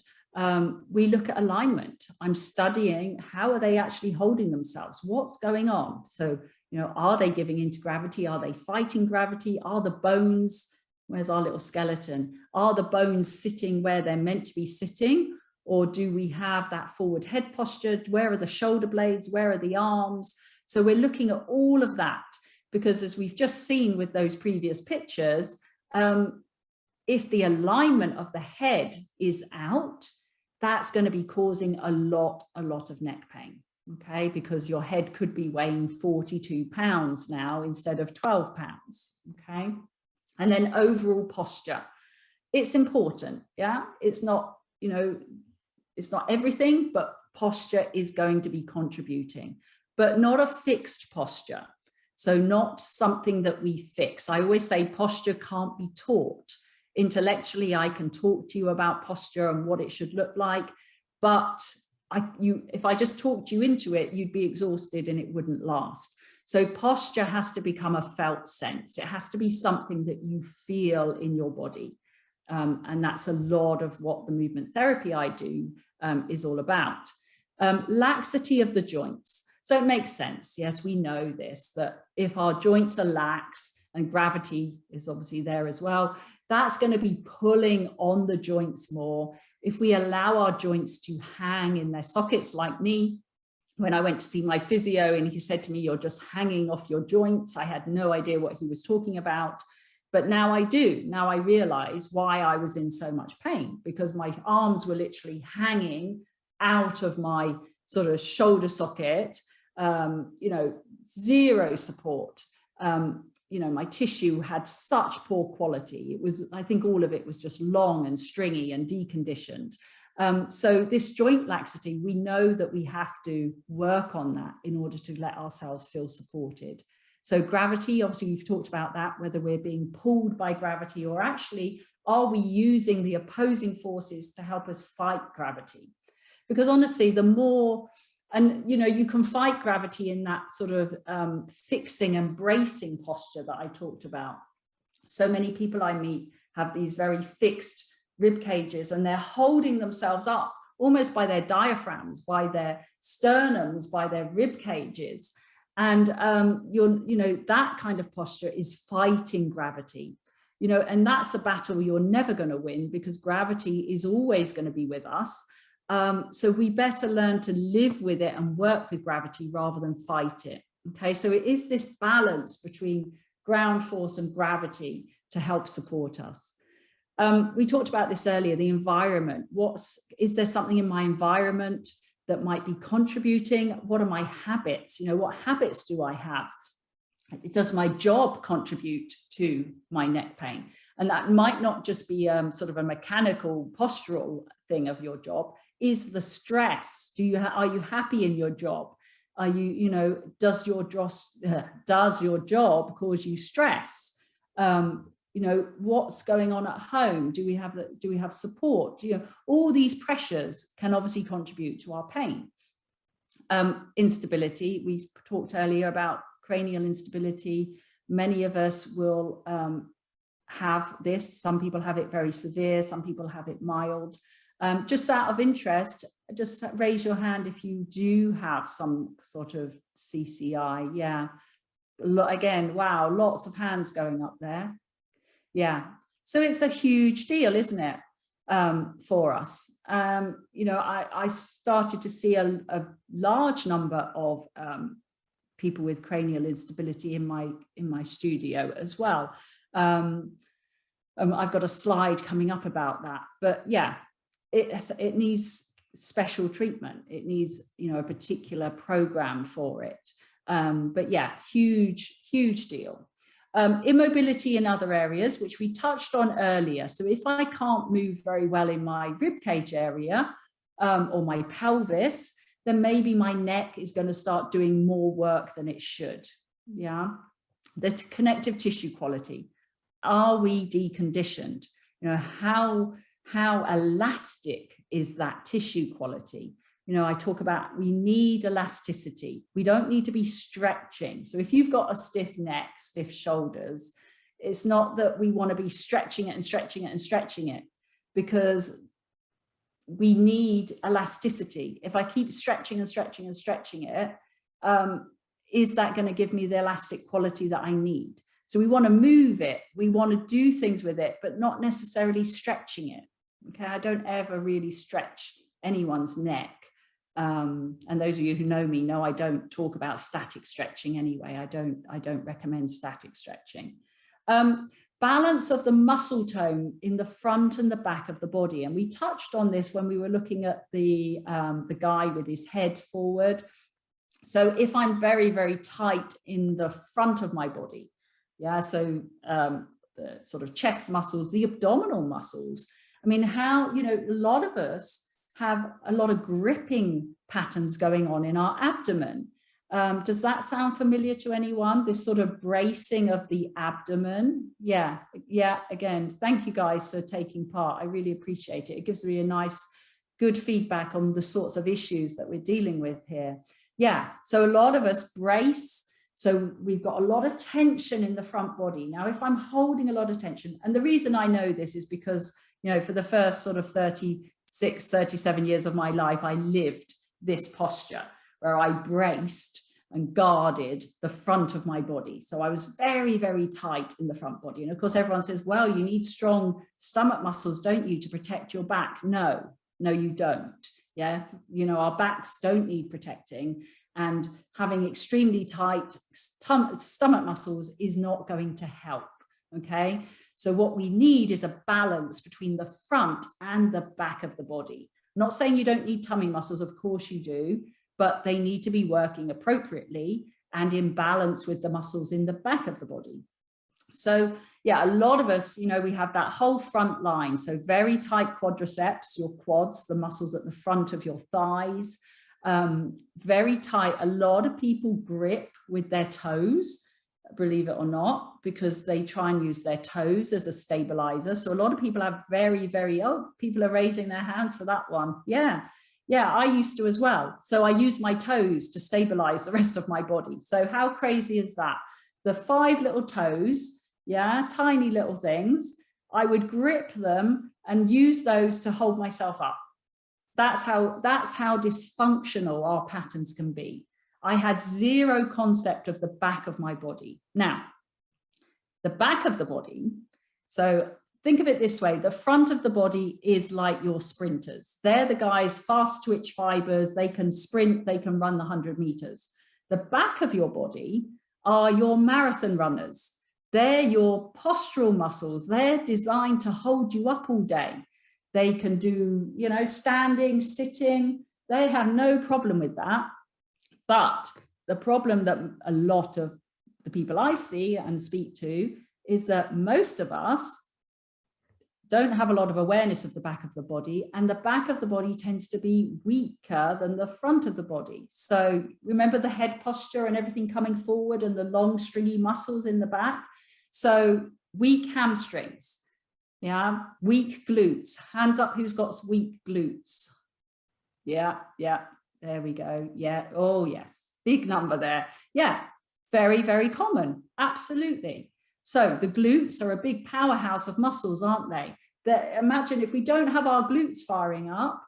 S2: we look at alignment. I'm studying, how are they actually holding themselves? What's going on? So, you know, are they giving into gravity? Are they fighting gravity? Are the bones, where's our little skeleton? Are the bones sitting where they're meant to be sitting? Or do we have that forward head posture? Where are the shoulder blades? Where are the arms? So we're looking at all of that, because as we've just seen with those previous pictures, if the alignment of the head is out, that's going to be causing a lot of neck pain, okay? Because your head could be weighing 42 pounds now instead of 12 pounds, okay? And then overall posture. It's important, yeah? It's not, you know, it's not everything, but posture is going to be contributing, but not a fixed posture. So not something that we fix. I always say posture can't be taught. Intellectually, I can talk to you about posture and what it should look like, but if I just talked you into it, you'd be exhausted and it wouldn't last. So posture has to become a felt sense. It has to be something that you feel in your body. And that's a lot of what the movement therapy I do is all about. Laxity of the joints. So it makes sense. Yes, we know this, that if our joints are lax, and gravity is obviously there as well, that's going to be pulling on the joints more. If we allow our joints to hang in their sockets, like me, when I went to see my physio and he said to me, you're just hanging off your joints. I had no idea what he was talking about, but now I do. Now I realize why I was in so much pain, because my arms were literally hanging out of my sort of shoulder socket, you know, zero support. You know, my tissue had such poor quality. It was, I think all of it was just long and stringy and deconditioned. So this joint laxity, we know that we have to work on that in order to let ourselves feel supported. So gravity, obviously we've talked about that, whether we're being pulled by gravity or actually, are we using the opposing forces to help us fight gravity? Because honestly, the more, and you know, you can fight gravity in that sort of fixing and bracing posture that I talked about. So many people I meet have these very fixed rib cages and they're holding themselves up almost by their diaphragms, by their sternums, by their rib cages. And you know, that kind of posture is fighting gravity, you know, and that's a battle you're never going to win, because gravity is always going to be with us. So we better learn to live with it and work with gravity rather than fight it. Okay, so it is this balance between ground force and gravity to help support us. We talked about this earlier, the environment. Is there something in my environment that might be contributing? What are my habits? You know, what habits do I have? Does my job contribute to my neck pain? And that might not just be sort of a mechanical postural thing of your job. Is the stress? Are you happy in your job? Are you, you know, does your job cause you stress? You know, what's going on at home? Do we have support? You know, all these pressures can obviously contribute to our pain. Instability, we talked earlier about cranial instability. Many of us will have this. Some people have it very severe, some people have it mild. Just out of interest, just raise your hand if you do have some sort of CCI. Yeah, again, wow, lots of hands going up there. Yeah, so it's a huge deal, isn't it, for us? You know, I started to see a large number of people with cranial instability in my studio as well. I've got a slide coming up about that, but yeah, it needs special treatment. It needs, you know, a particular program for it. But yeah, huge deal. Immobility in other areas, which we touched on earlier. So if I can't move very well in my rib cage area or my pelvis, then maybe my neck is going to start doing more work than it should. Yeah. The connective tissue quality. Are we deconditioned? You know, how elastic is that tissue quality? You know, I talk about we need elasticity. We don't need to be stretching. So if you've got a stiff neck, stiff shoulders, it's not that we want to be stretching it and stretching it and stretching it, because we need elasticity. If I keep stretching and stretching and stretching it, is that going to give me the elastic quality that I need? So we want to move it. We want to do things with it, but not necessarily stretching it. Okay, I don't ever really stretch anyone's neck. And those of you who know me know I don't talk about static stretching anyway. I don't recommend static stretching. Balance of the muscle tone in the front and the back of the body. And we touched on this when we were looking at the guy with his head forward. So if I'm very, very tight in the front of my body, yeah, so the sort of chest muscles, the abdominal muscles, I mean, how, you know, a lot of us have a lot of gripping patterns going on in our abdomen. Does that sound familiar to anyone? This sort of bracing of the abdomen? Yeah, again, thank you guys for taking part. I really appreciate it. It gives me a nice, good feedback on the sorts of issues that we're dealing with here. Yeah, so a lot of us brace. So we've got a lot of tension in the front body. Now, if I'm holding a lot of tension, and the reason I know this is because, you know, for the first sort of 36, 37 years of my life, I lived this posture where I braced and guarded the front of my body. So I was very, very tight in the front body. And of course, everyone says, well, you need strong stomach muscles, don't you, to protect your back? No, you don't. Yeah, you know, our backs don't need protecting, and having extremely tight stomach muscles is not going to help. Okay, so what we need is a balance between the front and the back of the body. I'm not saying you don't need tummy muscles, of course you do, but they need to be working appropriately and in balance with the muscles in the back of the body. So yeah, a lot of us, you know, we have that whole front line. So very tight quadriceps, your quads, the muscles at the front of your thighs, very tight. A lot of people grip with their toes, believe it or not, because they try and use their toes as a stabilizer. So a lot of people have very, very, people are raising their hands for that one. Yeah, I used to as well. So I use my toes to stabilize the rest of my body. So how crazy is that? The 5 little toes, yeah, tiny little things, I would grip them and use those to hold myself up. That's how dysfunctional our patterns can be. I had zero concept of the back of my body. Now, the back of the body, so think of it this way, the front of the body is like your sprinters. They're the guys, fast twitch fibers, they can sprint, they can run the 100 meters. The back of your body are your marathon runners. They're your postural muscles. They're designed to hold you up all day. They can do, you know, standing, sitting. They have no problem with that. But the problem that a lot of the people I see and speak to is that most of us don't have a lot of awareness of the back of the body, and the back of the body tends to be weaker than the front of the body. So remember the head posture and everything coming forward and the long stringy muscles in the back. So weak hamstrings, yeah, weak glutes. Hands up who's got weak glutes. Yeah, there we go. Yeah, oh yes, big number there. Yeah, very, very common, absolutely. So the glutes are a big powerhouse of muscles, aren't they? Imagine if we don't have our glutes firing up,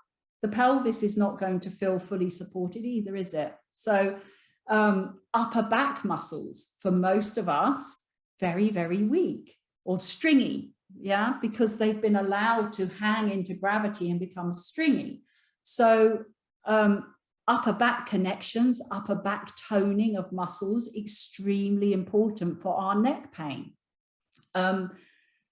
S2: the pelvis is not going to feel fully supported either, is it? So upper back muscles, for most of us, very, very weak or stringy, yeah, because they've been allowed to hang into gravity and become stringy. So upper back connections, upper back toning of muscles, extremely important for our neck pain.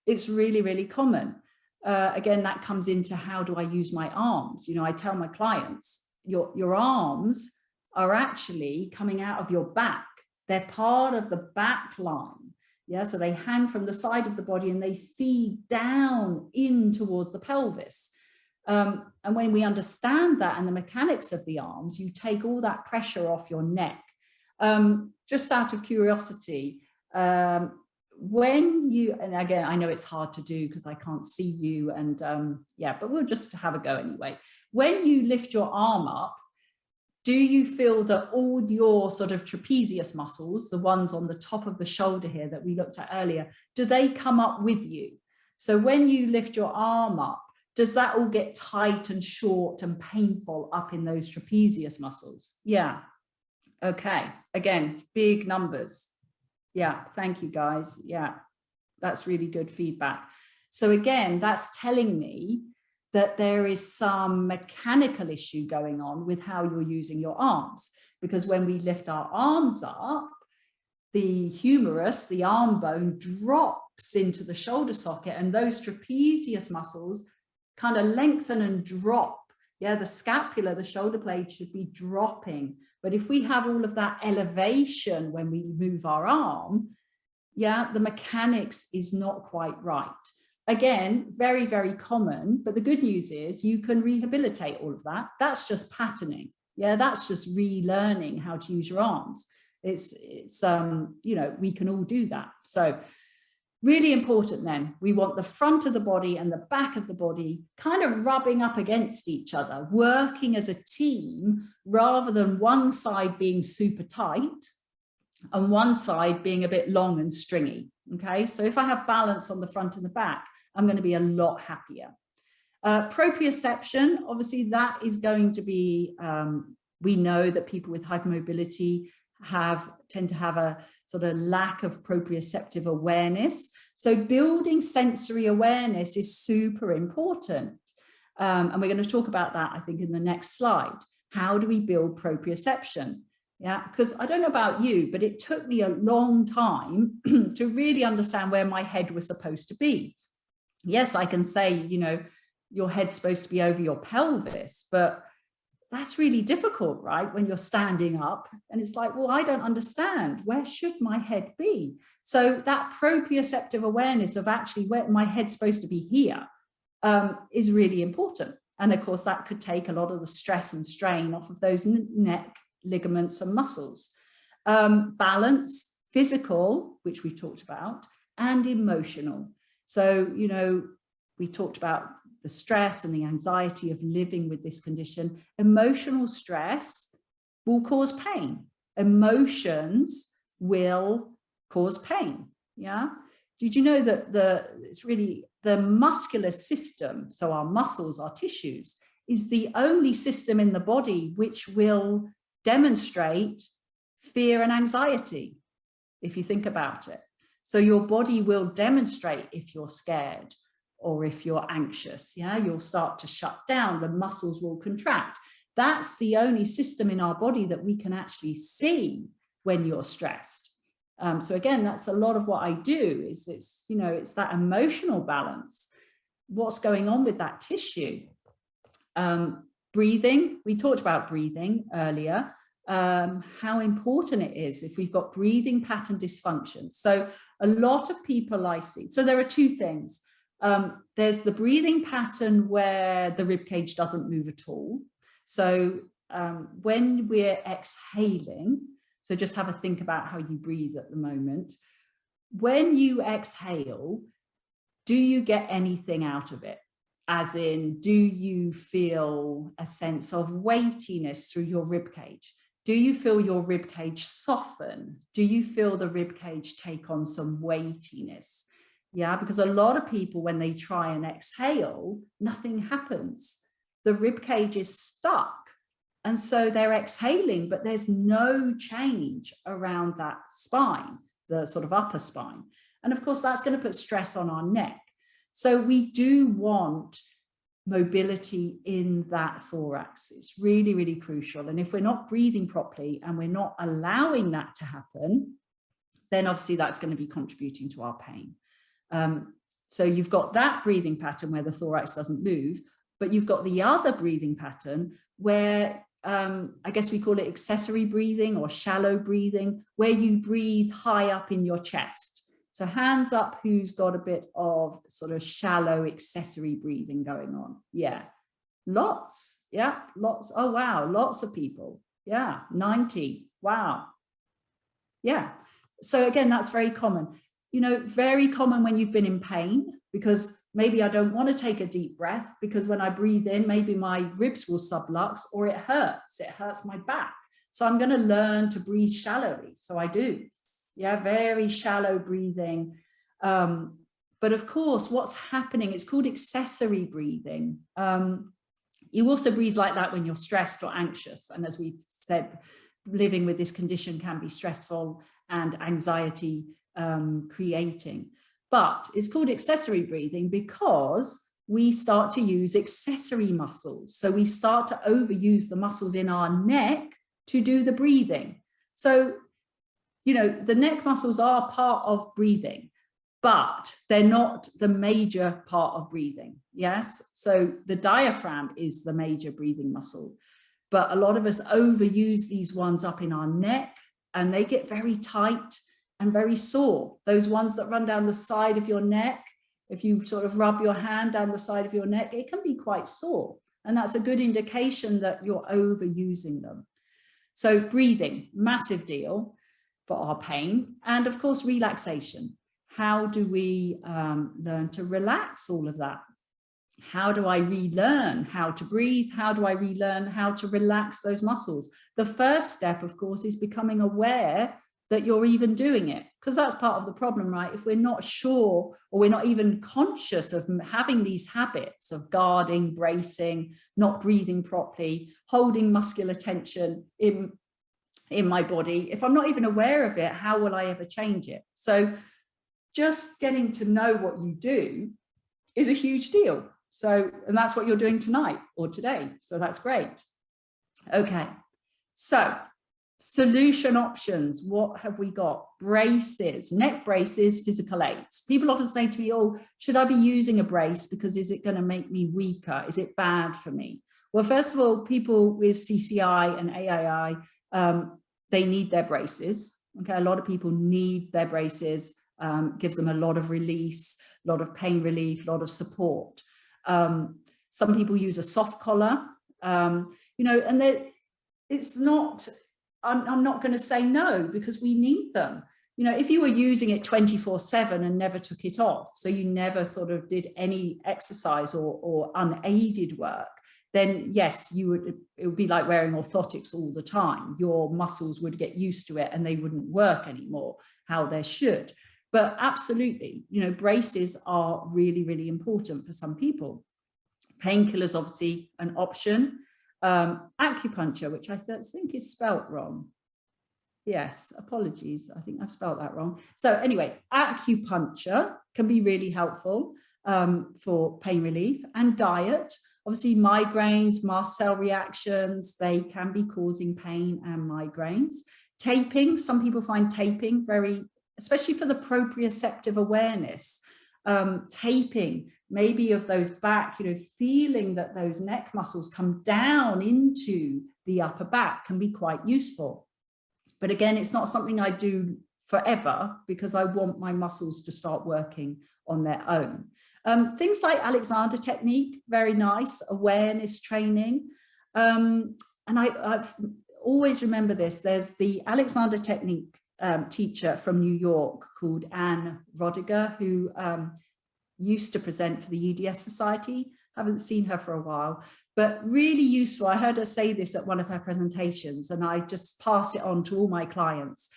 S2: It's really, really common. Again, that comes into how do I use my arms? You know, I tell my clients, your arms are actually coming out of your back. They're part of the back line. Yeah, so they hang from the side of the body and they feed down in towards the pelvis. And when we understand that and the mechanics of the arms, you take all that pressure off your neck. Just out of curiosity, when you, and again, I know it's hard to do because I can't see you, and yeah, but we'll just have a go anyway. When you lift your arm up, do you feel that all your sort of trapezius muscles, the ones on the top of the shoulder here that we looked at earlier, do they come up with you? So when you lift your arm up, does that all get tight and short and painful up in those trapezius muscles? Yeah. Okay. Again, big numbers. Yeah. Thank you, guys. Yeah. That's really good feedback. So again, that's telling me that there is some mechanical issue going on with how you're using your arms. Because when we lift our arms up, the humerus, the arm bone, drops into the shoulder socket, and those trapezius muscles kind of lengthen and drop. Yeah, the scapula, the shoulder blade should be dropping. But if we have all of that elevation when we move our arm, yeah, the mechanics is not quite right. Again, very, very common, but the good news is you can rehabilitate all of that. That's just patterning. Yeah, that's just relearning how to use your arms. It's you know, we can all do that. So really important then, we want the front of the body and the back of the body kind of rubbing up against each other, working as a team rather than one side being super tight and one side being a bit long and stringy. Okay, so if I have balance on the front and the back, I'm going to be a lot happier. Proprioception, obviously that is going to be, we know that people with hypermobility tend to have a sort of lack of proprioceptive awareness. So building sensory awareness is super important. And we're going to talk about that, I think, in the next slide. How do we build proprioception? Yeah, because I don't know about you, but it took me a long time to really understand where my head was supposed to be. Yes, I can say, you know, your head's supposed to be over your pelvis, but that's really difficult, right? When you're standing up and it's like, well, I don't understand. Where should my head be? So that proprioceptive awareness of actually where my head's supposed to be here is really important. And of course, that could take a lot of the stress and strain off of those neck ligaments and muscles. Balance, physical, which we've talked about, and emotional. So, you know, we talked about the stress and the anxiety of living with this condition. Emotional stress will cause pain. Emotions will cause pain. Yeah. Did you know that it's really the muscular system, so our muscles, our tissues, is the only system in the body which will demonstrate fear and anxiety, if you think about it. So your body will demonstrate if you're scared or if you're anxious. Yeah, you'll start to shut down, the muscles will contract. That's the only system in our body that we can actually see when you're stressed. So again, that's a lot of what I do is it's, you know, it's that emotional balance. What's going on with that tissue? Breathing, we talked about breathing earlier, how important it is if we've got breathing pattern dysfunction. So a lot of people I see, so there are two things. There's the breathing pattern where the rib cage doesn't move at all. So when we're exhaling, so just have a think about how you breathe at the moment. When you exhale, do you get anything out of it? As in, do you feel a sense of weightiness through your rib cage? Do you feel your rib cage soften? Do you feel the rib cage take on some weightiness? Yeah, because a lot of people, when they try and exhale, nothing happens. The rib cage is stuck. And so they're exhaling, but there's no change around that spine, the sort of upper spine. And of course, that's going to put stress on our neck. So we do want mobility in that thorax. It's really, really crucial. And if we're not breathing properly and we're not allowing that to happen, then obviously that's going to be contributing to our pain. So you've got that breathing pattern where the thorax doesn't move, but you've got the other breathing pattern where I guess we call it accessory breathing or shallow breathing, where you breathe high up in your chest. So hands up, who's got a bit of sort of shallow accessory breathing going on? Yeah, lots. Yeah, lots. Oh, wow, lots of people. Yeah, 90. Wow. Yeah. So again, that's very common. You know, very common when you've been in pain, because maybe I don't want to take a deep breath because when I breathe in, maybe my ribs will sublux or it hurts my back. So I'm going to learn to breathe shallowly. So I do. Yeah, very shallow breathing. But of course, what's happening, it's called accessory breathing. You also breathe like that when you're stressed or anxious. And as we've said, living with this condition can be stressful and anxiety creating. But it's called accessory breathing because we start to use accessory muscles. So we start to overuse the muscles in our neck to do the breathing. So, you know, the neck muscles are part of breathing, but they're not the major part of breathing. Yes. So the diaphragm is the major breathing muscle, but a lot of us overuse these ones up in our neck and they get very tight and very sore. Those ones that run down the side of your neck, if you sort of rub your hand down the side of your neck, it can be quite sore. And that's a good indication that you're overusing them. So breathing, massive deal for our pain. And of course, relaxation. How do we learn to relax all of that? How do I relearn how to breathe? How do I relearn how to relax those muscles? The first step, of course, is becoming aware that you're even doing it, because that's part of the problem, right? If we're not sure or we're not even conscious of having these habits of guarding, bracing, not breathing properly, holding muscular tension in my body, if I'm not even aware of it, how will I ever change it? So just getting to know what you do is a huge deal. So, and that's what you're doing tonight or today. So that's great. Okay. So solution options. What have we got? Braces, neck braces, physical aids. People often say to me, oh, should I be using a brace because is it going to make me weaker? Is it bad for me? Well, first of all, people with CCI and AII, they need their braces. Okay, a lot of people need their braces. Gives them a lot of release, a lot of pain relief, a lot of support. Some people use a soft collar, you know, and it's not, I'm not going to say no because we need them. You know, if you were using it 24/7 and never took it off, so you never sort of did any exercise or unaided work, then yes, it would be like wearing orthotics all the time. Your muscles would get used to it and they wouldn't work anymore how they should. But absolutely, you know, braces are really, really important for some people. Painkillers, obviously, an option. Acupuncture, which I think is spelt wrong. Yes, apologies. I think I've spelled that wrong. So anyway, acupuncture can be really helpful for pain relief, and diet. Obviously, migraines, mast cell reactions, they can be causing pain and migraines. Taping, some people find taping very, especially for the proprioceptive awareness, taping maybe of those back, feeling that those neck muscles come down into the upper back can be quite useful. But again, it's not something I do forever because I want my muscles to start working on their own. Things like Alexander technique, very nice, awareness training. And I've always remember this, there's the Alexander technique teacher from New York called Anne Rodiger, who used to present for the EDS Society. Haven't seen her for a while, but really useful. I heard her say this at one of her presentations, and I just pass it on to all my clients.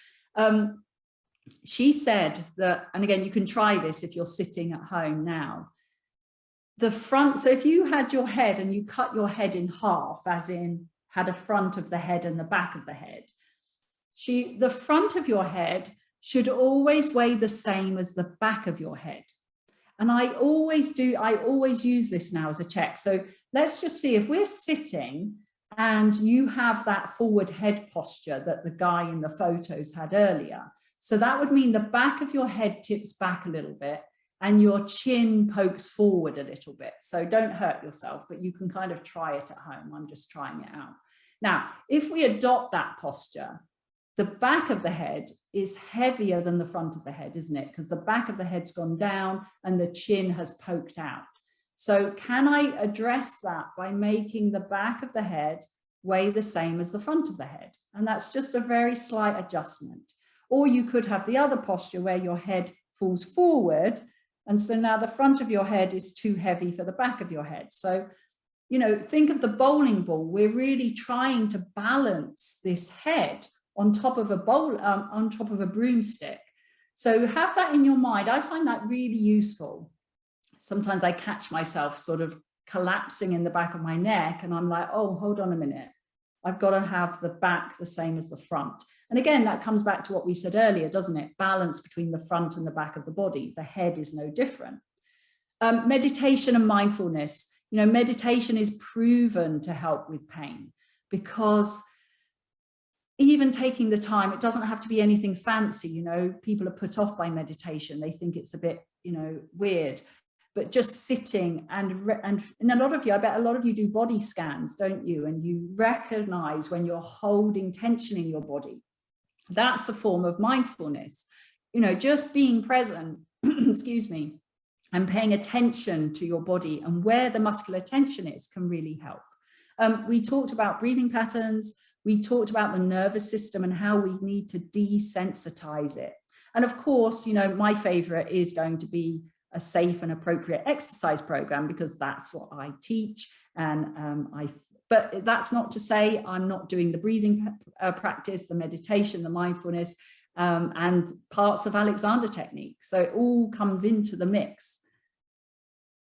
S2: She said that, and again, you can try this if you're sitting at home now, the front, so if you had your head and you cut your head in half, as in had a front of the head and the back of the head, the front of your head should always weigh the same as the back of your head. And I always use this now as a check. So let's just see if we're sitting and you have that forward head posture that the guy in the photos had earlier. So that would mean the back of your head tips back a little bit and your chin pokes forward a little bit. So don't hurt yourself, but you can kind of try it at home. I'm just trying it out. Now, if we adopt that posture, the back of the head is heavier than the front of the head, isn't it? Because the back of the head's gone down and the chin has poked out. So can I address that by making the back of the head weigh the same as the front of the head? And that's just a very slight adjustment. Or you could have the other posture where your head falls forward. And so now the front of your head is too heavy for the back of your head. So, think of the bowling ball. We're really trying to balance this head on top of a broomstick. So have that in your mind. I find that really useful. Sometimes I catch myself sort of collapsing in the back of my neck and I'm like, oh, hold on a minute. I've got to have the back the same as the front. And again, that comes back to what we said earlier, doesn't it? Balance between the front and the back of the body. The head is no different. Meditation and mindfulness. Meditation is proven to help with pain because even taking the time, it doesn't have to be anything fancy. People are put off by meditation. They think it's a bit, weird. But just sitting and a lot of you, I bet a lot of you do body scans, don't you? And you recognize when you're holding tension in your body. That's a form of mindfulness. Just being present, excuse me, and paying attention to your body and where the muscular tension is can really help. We talked about breathing patterns. We talked about the nervous system and how we need to desensitize it. And of course, my favorite is going to be a safe and appropriate exercise program because that's what I teach. And but that's not to say I'm not doing the breathing practice, the meditation, the mindfulness, and parts of Alexander technique. So it all comes into the mix.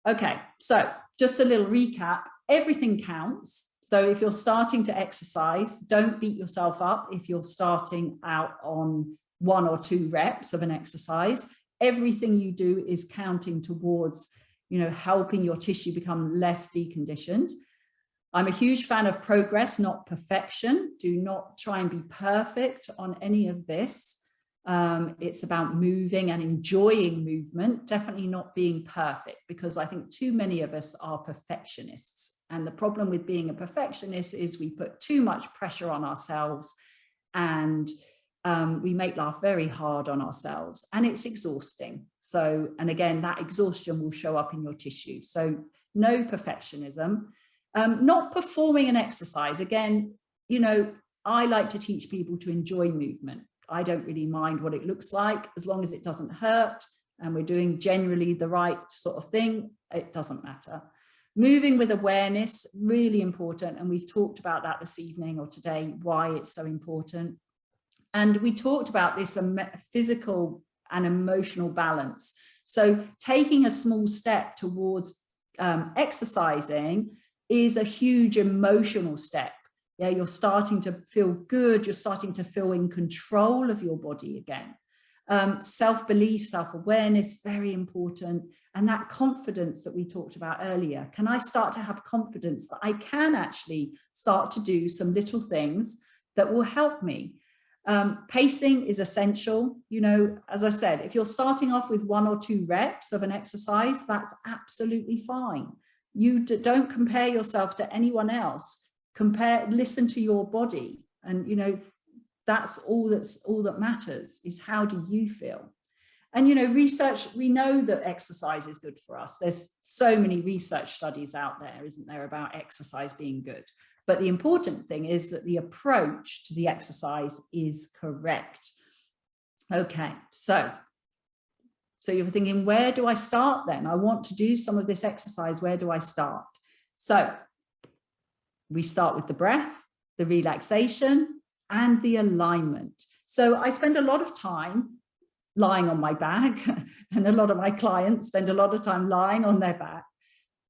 S2: Okay, so just a little recap. Everything counts. So if you're starting to exercise, don't beat yourself up if you're starting out on 1 or 2 reps of an exercise. Everything you do is counting towards, helping your tissue become less deconditioned. I'm a huge fan of progress, not perfection. Do not try and be perfect on any of this. It's about moving and enjoying movement, definitely not being perfect, because I think too many of us are perfectionists. And the problem with being a perfectionist is we put too much pressure on ourselves and we make life very hard on ourselves and it's exhausting. So, and again, that exhaustion will show up in your tissue. So no perfectionism, not performing an exercise. Again, I like to teach people to enjoy movement. I don't really mind what it looks like as long as it doesn't hurt and we're doing generally the right sort of thing. It doesn't matter. Moving with awareness, really important. And we've talked about that this evening or today, why it's so important. And we talked about this physical and emotional balance. So taking a small step towards exercising is a huge emotional step. Yeah, you're starting to feel good. You're starting to feel in control of your body again. Self-belief, self-awareness, very important. And that confidence that we talked about earlier. Can I start to have confidence that I can actually start to do some little things that will help me? Pacing is essential. You know, as I said, if you're starting off with 1 or 2 reps of an exercise, that's absolutely fine. You don't compare yourself to anyone else. Listen to your body. And, you know, that's all that matters, is how do you feel? And, you know, research, we know that exercise is good for us. There's so many research studies out there, isn't there, about exercise being good. But the important thing is that the approach to the exercise is correct. Okay, so you're thinking, where do I start then? I want to do some of this exercise. Where do I start? So we start with the breath, the relaxation, and the alignment. So I spend a lot of time lying on my back, and a lot of my clients spend a lot of time lying on their back.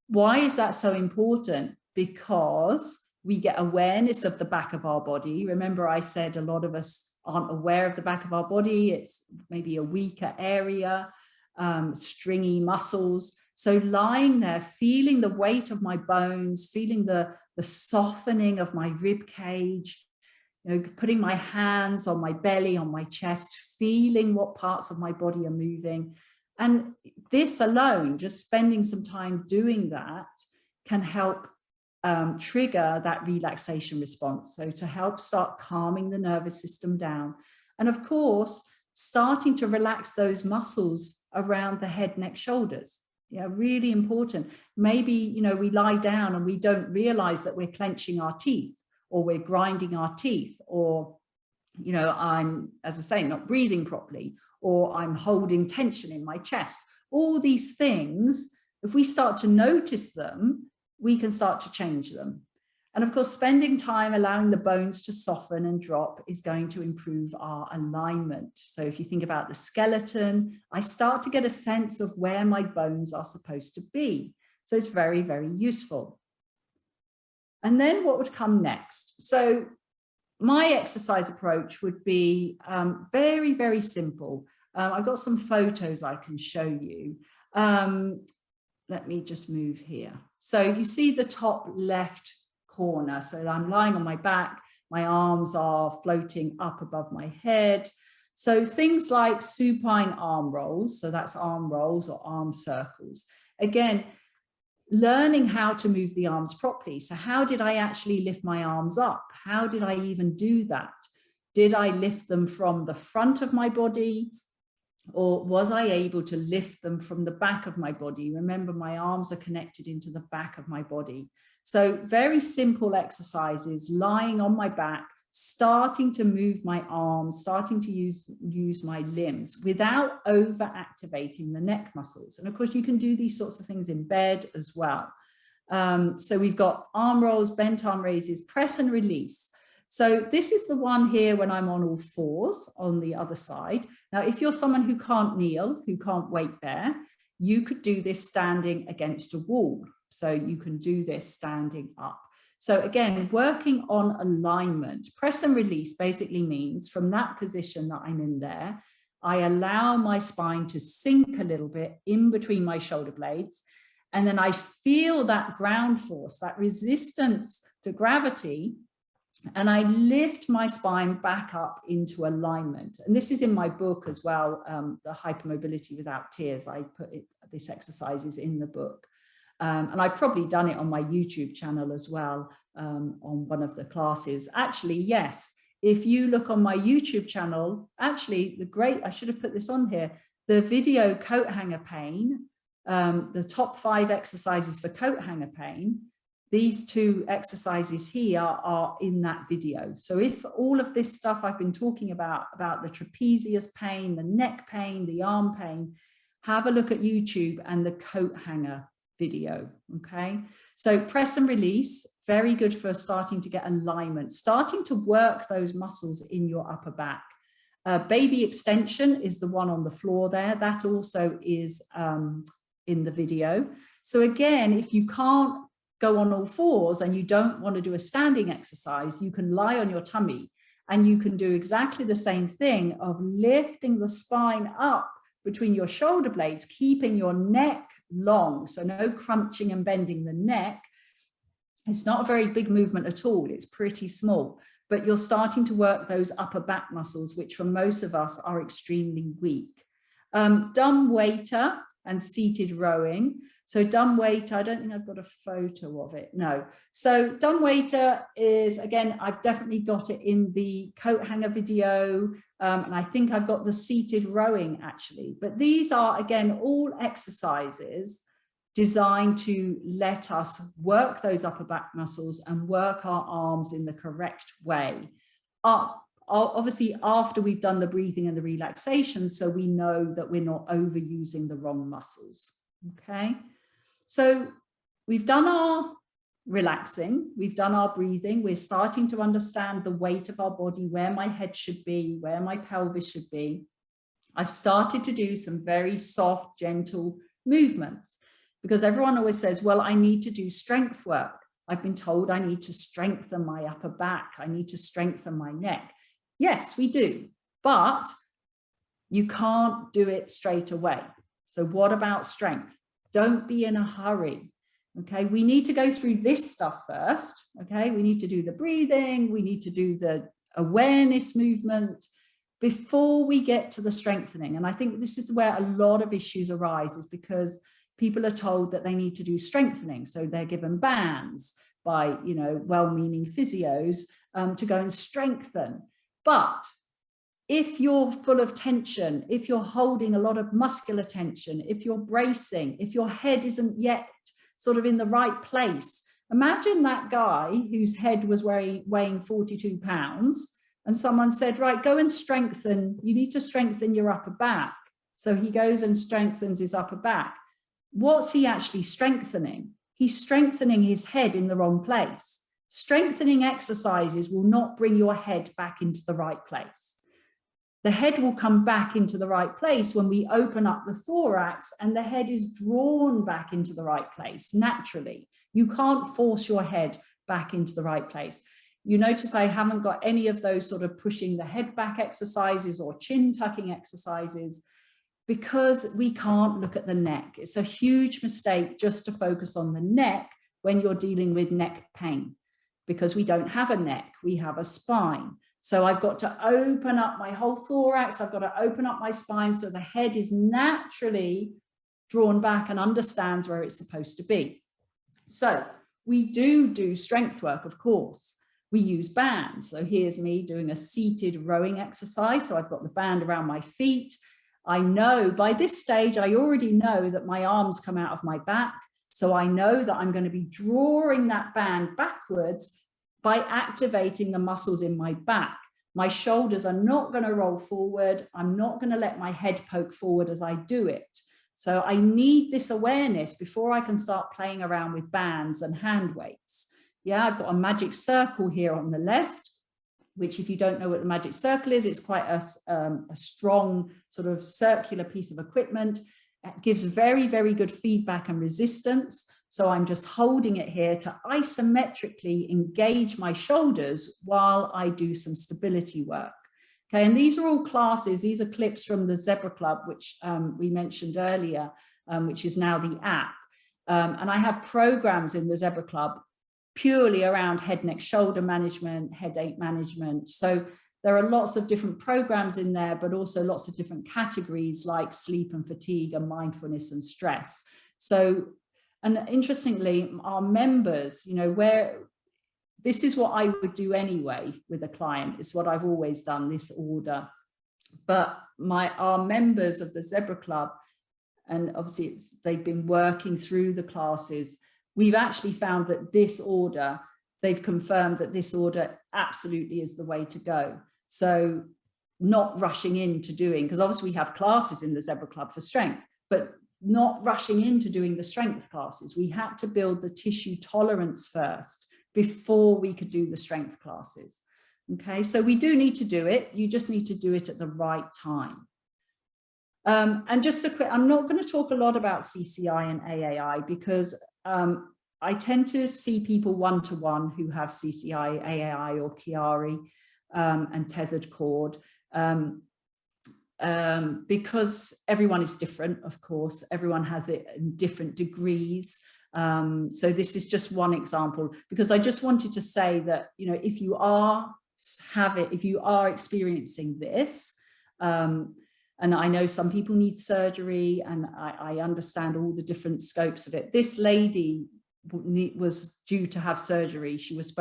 S2: Why is that so important? Because we get awareness of the back of our body. Remember, I said a lot of us aren't aware of the back of our body. It's maybe a weaker area, stringy muscles. So lying there, feeling the weight of my bones, feeling the softening of my rib cage, you know, putting my hands on my belly, on my chest, feeling what parts of my body are moving. And this alone, just spending some time doing that, can help trigger that relaxation response. So to help start calming the nervous system down. And of course, starting to relax those muscles around the head, neck, shoulders. Yeah, really important. Maybe, you know, we lie down and we don't realize that we're clenching our teeth, or we're grinding our teeth, or, you know, I'm, as I say, not breathing properly, or I'm holding tension in my chest. All these things, if we start to notice them, we can start to change them. And of course, spending time allowing the bones to soften and drop is going to improve our alignment. So if you think about the skeleton, I start to get a sense of where my bones are supposed to be. So it's very, very useful. And then what would come next? So my exercise approach would be very, very simple. I've got some photos I can show you. Let me just move here. So you see the top left corner. So I'm lying on my back, my arms are floating up above my head. So things like supine arm rolls, so that's arm rolls or arm circles. Again, learning how to move the arms properly. So how did I actually lift my arms up? How did I even do that? Did I lift them from the front of my body? Or was I able to lift them from the back of my body? Remember, my arms are connected into the back of my body. So very simple exercises, lying on my back, starting to move my arms, starting to use my limbs without over activating the neck muscles. And of course, you can do these sorts of things in bed as well. So we've got arm rolls, bent arm raises, press and release. So this is the one here when I'm on all fours on the other side. Now, if you're someone who can't kneel, who can't weight bear, you could do this standing against a wall. So you can do this standing up. So again, working on alignment. Press and release basically means from that position that I'm in there, I allow my spine to sink a little bit in between my shoulder blades. And then I feel that ground force, that resistance to gravity, and I lift my spine back up into alignment. And this is in my book as well, the Hypermobility Without Tears. I put this exercise is in the book. And I've probably done it on my YouTube channel as well, on one of the classes. Actually, yes, if you look on my YouTube channel, actually, I should have put this on here, the video coat hanger pain, the top 5 exercises for coat hanger pain, these 2 exercises here are in that video. So if all of this stuff I've been talking about the trapezius pain, the neck pain, the arm pain, have a look at YouTube and the coat hanger video, okay? So press and release, very good for starting to get alignment, starting to work those muscles in your upper back. Baby extension is the one on the floor there. That also is in the video. So again, if you can't go on all fours and you don't want to do a standing exercise, you can lie on your tummy And you can do exactly the same thing of lifting the spine up between your shoulder blades, keeping your neck long. So no crunching and bending the neck. It's not a very big movement at all. It's pretty small, but you're starting to work those upper back muscles, which for most of us are extremely weak. Dumb waiter and seated rowing. So dumb waiter, I don't think I've got a photo of it. No. So dumb waiter is, again, I've definitely got it in the coat hanger video. And I think I've got the seated rowing actually. But these are, again, all exercises designed to let us work those upper back muscles and work our arms in the correct way. Obviously, after we've done the breathing and the relaxation, so we know that we're not overusing the wrong muscles. Okay, so we've done our relaxing, we've done our breathing, we're starting to understand the weight of our body, where my head should be, where my pelvis should be. I've started to do some very soft, gentle movements, because everyone always says, well, I need to do strength work. I've been told I need to strengthen my upper back. I need to strengthen my neck. Yes, we do, but you can't do it straight away. So what about strength? Don't be in a hurry. Okay, we need to go through this stuff first. Okay, we need to do the breathing. We need to do the awareness movement before we get to the strengthening. And I think this is where a lot of issues arise, is because people are told that they need to do strengthening. So they're given bands by, you know, well-meaning physios to go and strengthen. But if you're full of tension, if you're holding a lot of muscular tension, if you're bracing, if your head isn't yet sort of in the right place, imagine that guy whose head was weighing 42 pounds and someone said, right, go and strengthen, you need to strengthen your upper back. So he goes and strengthens his upper back. What's he actually strengthening? He's strengthening his head in the wrong place. Strengthening exercises will not bring your head back into the right place. The head will come back into the right place when we open up the thorax and the head is drawn back into the right place naturally. You can't force your head back into the right place. You notice I haven't got any of those sort of pushing the head back exercises or chin tucking exercises, because we can't look at the neck. It's a huge mistake just to focus on the neck when you're dealing with neck pain, because we don't have a neck, we have a spine. So I've got to open up my whole thorax, I've got to open up my spine so the head is naturally drawn back and understands where it's supposed to be. So we do strength work, of course. We use bands. So here's me doing a seated rowing exercise. So I've got the band around my feet. I know by this stage, I already know that my arms come out of my back. So I know that I'm going to be drawing that band backwards by activating the muscles in my back. My shoulders are not going to roll forward. I'm not going to let my head poke forward as I do it. So I need this awareness before I can start playing around with bands and hand weights. Yeah, I've got a magic circle here on the left, which, if you don't know what the magic circle is, it's quite a strong sort of circular piece of equipment. It gives very, very good feedback and resistance. So I'm just holding it here to isometrically engage my shoulders while I do some stability work. Okay, and these are all classes. These are clips from the Zebra Club, which we mentioned earlier, which is now the app. And I have programs in the Zebra Club purely around head, neck, shoulder management, headache management. So there are lots of different programs in there, but also lots of different categories like sleep and fatigue and mindfulness and stress. So, and interestingly, our members, you know, where this is what I would do anyway with a client, it's what I've always done, this order. But our members of the Zebra Club, and obviously they've been working through the classes, we've actually found that this order, they've confirmed that this order absolutely is the way to go. So not rushing into doing, because obviously we have classes in the Zebra Club for strength, but not rushing into doing the strength classes. We had to build the tissue tolerance first before we could do the strength classes. Okay, so we do need to do it. You just need to do it at the right time. And just a quick, I'm not going to talk a lot about CCI and AAI because I tend to see people one-to-one who have CCI, AAI or Chiari. and tethered cord. Because everyone is different, of course, everyone has it in different degrees. So this is just one example, because I just wanted to say that, you know, if you are experiencing this, and I know some people need surgery, and I understand all the different scopes of it. This lady was due to have surgery. She was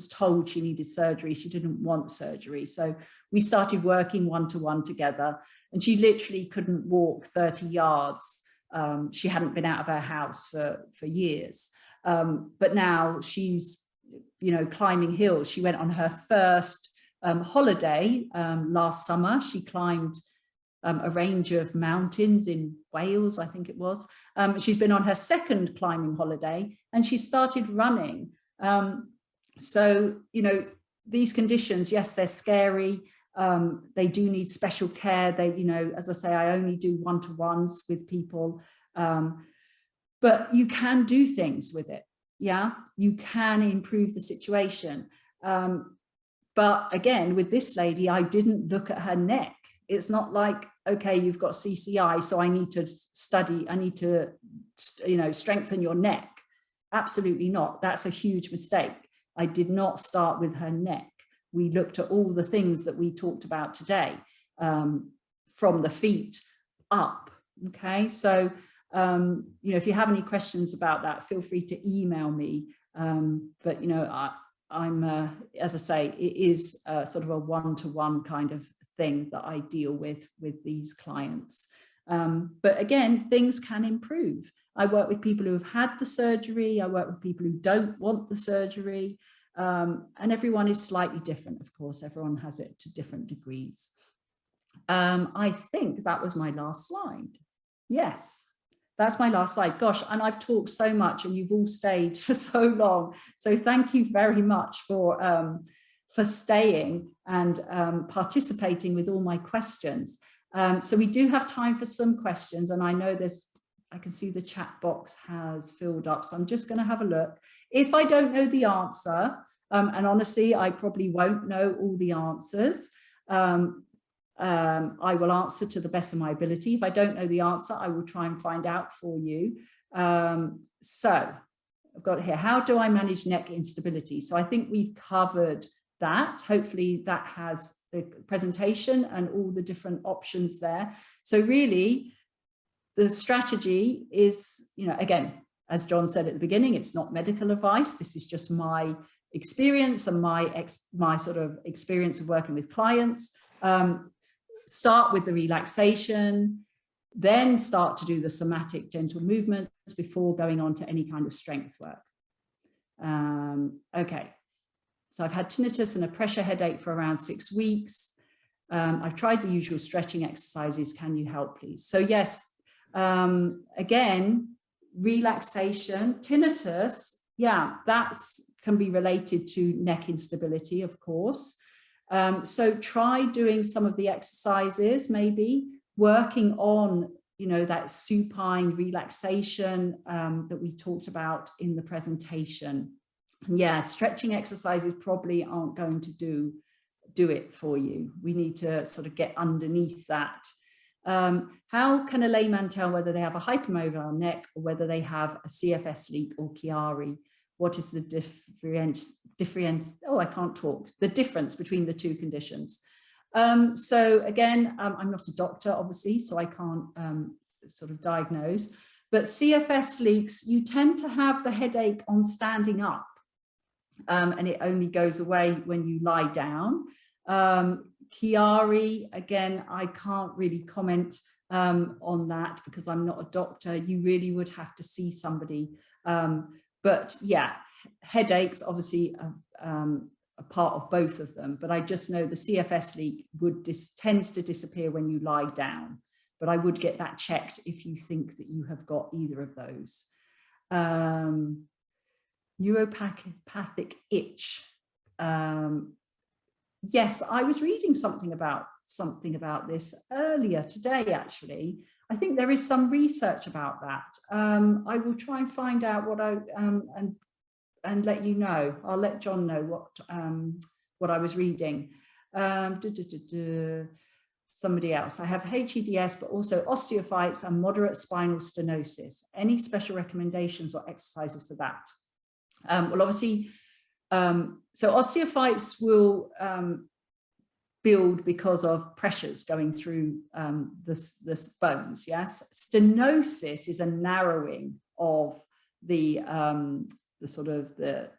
S2: told she needed surgery. She didn't want surgery. So we started working one-to-one together, and she literally couldn't walk 30 yards. She hadn't been out of her house for years. But now she's, you know, climbing hills. She went on her first holiday last summer. She climbed a range of mountains in Wales, I think it was. She's been on her second climbing holiday, and she started running. So, you know, these conditions, yes, they're scary. They do need special care. They, you know, as I say, I only do one-to-ones with people, but you can do things with it. Yeah, you can improve the situation. But again, with this lady, I didn't look at her neck. It's not like, okay, you've got CCI, so I need to study, I need to, you know, strengthen your neck. Absolutely not. That's a huge mistake. I did not start with her neck. We looked at all the things that we talked about today, from the feet up. Okay, so, you know, if you have any questions about that, feel free to email me. But, you know, I'm, as I say, it is sort of a one-to-one kind of thing that I deal with these clients. But again, things can improve. I work with people who have had the surgery. I work with people who don't want the surgery. And everyone is slightly different, of course. Everyone has it to different degrees. I think that was my last slide. Yes, that's my last slide. Gosh, and I've talked so much and you've all stayed for so long. So thank you very much for staying and participating with all my questions. So we do have time for some questions, and I know I can see the chat box has filled up, so I'm just going to have a look. If I don't know the answer, and honestly, I probably won't know all the answers, I will answer to the best of my ability. If I don't know the answer, I will try and find out for you. So I've got it here. How do I manage neck instability? So I think we've covered that. Hopefully that has the presentation and all the different options there. So really the strategy is, you know, again, as John said at the beginning, it's not medical advice. This is just my experience and my sort of experience of working with clients. Start with the relaxation, then start to do the somatic gentle movements before going on to any kind of strength work. Okay. So I've had tinnitus and a pressure headache for around 6 weeks. I've tried the usual stretching exercises. Can you help, please? So yes, again, relaxation, tinnitus, yeah, can be related to neck instability, of course. So try doing some of the exercises, maybe working on, you know, that supine relaxation that we talked about in the presentation. Yeah, stretching exercises probably aren't going to do it for you. We need to sort of get underneath that. How can a layman tell whether they have a hypermobile neck or whether they have a CFS leak or Chiari? What is the the difference between the two conditions? So again, I'm not a doctor, obviously, so I can't sort of diagnose, but CFS leaks, you tend to have the headache on standing up, and it only goes away when you lie down. Chiari, again, I can't really comment on that because I'm not a doctor. You really would have to see somebody. But yeah, headaches obviously a part of both of them, but I just know the CFS leak tends to disappear when you lie down, but I would get that checked if you think that you have got either of those. Neuropathic itch. Yes, I was reading something about this earlier today, actually. I think there is some research about that. I will try and find out what and let you know. I'll let John know what I was reading. Somebody else. I have HEDS, but also osteophytes and moderate spinal stenosis. Any special recommendations or exercises for that? Well, obviously, so osteophytes will build because of pressures going through the bones. Yes, stenosis is a narrowing of the sort of the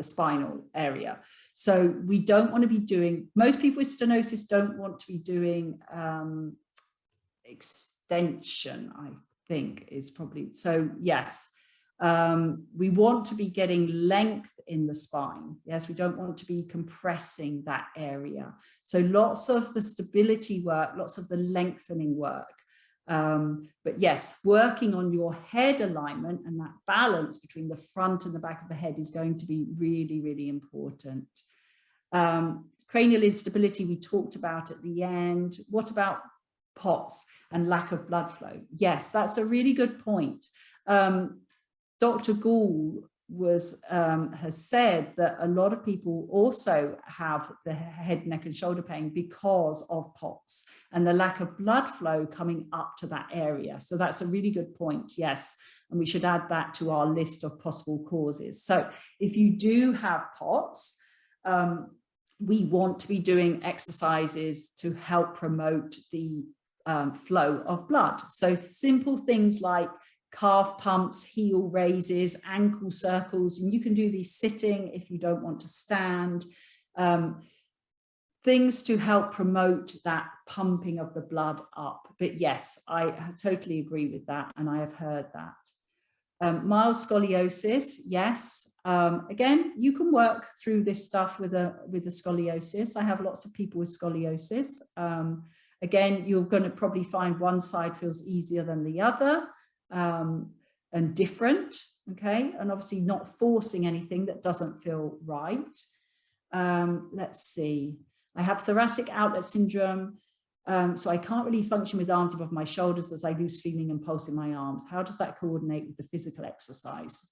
S2: spinal area. So we don't want to be doing, most people with stenosis don't want to be doing extension, I think is probably, so yes. We want to be getting length in the spine. Yes, we don't want to be compressing that area. So lots of the stability work, lots of the lengthening work. But yes, working on your head alignment and that balance between the front and the back of the head is going to be really, really important. Cranial instability, we talked about at the end. What about POTS and lack of blood flow? Yes, that's a really good point. Dr. Gould has said that a lot of people also have the head, neck and shoulder pain because of POTS and the lack of blood flow coming up to that area. So that's a really good point, yes. And we should add that to our list of possible causes. So if you do have POTS, we want to be doing exercises to help promote the flow of blood. So simple things like calf pumps, heel raises, ankle circles, and you can do these sitting if you don't want to stand. Things to help promote that pumping of the blood up. But yes, I totally agree with that, and I have heard that. Mild scoliosis, yes. Again, you can work through this stuff with a scoliosis. I have lots of people with scoliosis. Again, you're going to probably find one side feels easier than the other. And different, okay, and obviously not forcing anything that doesn't feel right. Let's see, I have thoracic outlet syndrome, so I can't really function with arms above my shoulders as I lose feeling and pulse in my arms. How does that coordinate with the physical exercise?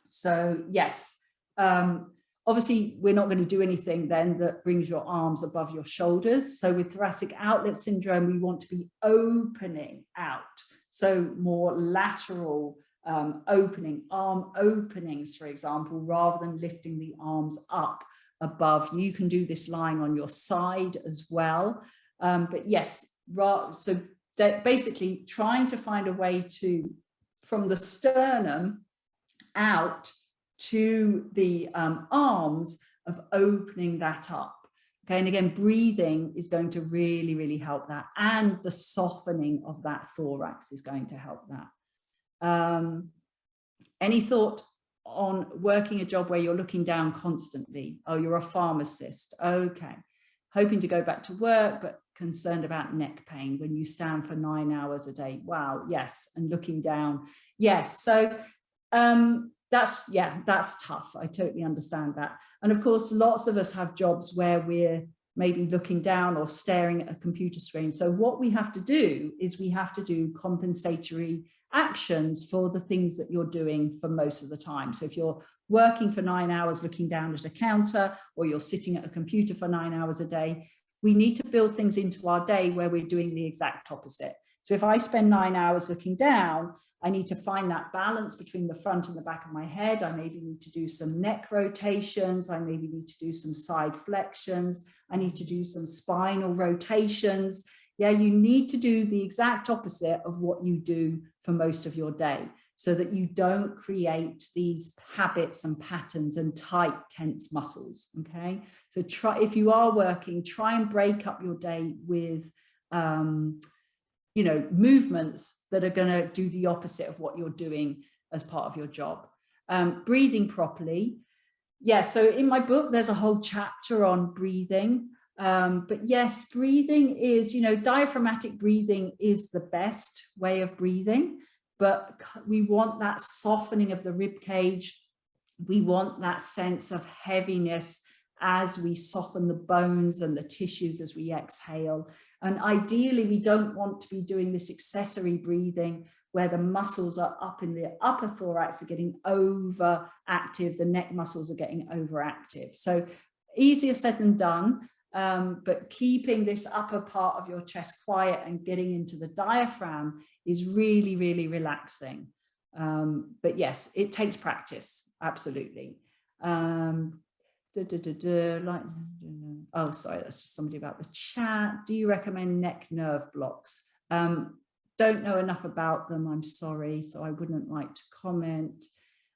S2: So yes, obviously we're not going to do anything then that brings your arms above your shoulders. So with thoracic outlet syndrome, we want to be opening out. So more lateral opening, arm openings, for example, rather than lifting the arms up above. You can do this lying on your side as well. But yes, so basically trying to find a way to, from the sternum out to the arms, of opening that up. Okay, and again, breathing is going to really, really help that. And the softening of that thorax is going to help that. Any thought on working a job where you're looking down constantly? Oh, you're a pharmacist. Okay. Hoping to go back to work, but concerned about neck pain when you stand for 9 hours a day. Wow, yes. And looking down. Yes. So that's tough. I totally understand that. And of course, lots of us have jobs where we're maybe looking down or staring at a computer screen. So what we have to do is we have to do compensatory actions for the things that you're doing for most of the time. So if you're working for 9 hours looking down at a counter, or you're sitting at a computer for 9 hours a day, we need to build things into our day where we're doing the exact opposite. So if I spend 9 hours looking down, I need to find that balance between the front and the back of my head. I maybe need to do some neck rotations. I maybe need to do some side flexions. I need to do some spinal rotations. Yeah, you need to do the exact opposite of what you do for most of your day, so that you don't create these habits and patterns and tight, tense muscles, okay? So try, if you are working, try and break up your day with movements that are going to do the opposite of what you're doing as part of your job. Breathing properly. Yeah, so in my book, there's a whole chapter on breathing. But yes, breathing is, diaphragmatic breathing is the best way of breathing, but we want that softening of the rib cage. We want that sense of heaviness as we soften the bones and the tissues as we exhale. And ideally, we don't want to be doing this accessory breathing where the muscles are up in the upper thorax are getting overactive, the neck muscles are getting overactive. So easier said than done, but keeping this upper part of your chest quiet and getting into the diaphragm is really, really relaxing. But yes, it takes practice, absolutely. Oh, sorry, that's just somebody about the chat. Do you recommend neck nerve blocks? Don't know enough about them, I'm sorry, so I wouldn't like to comment.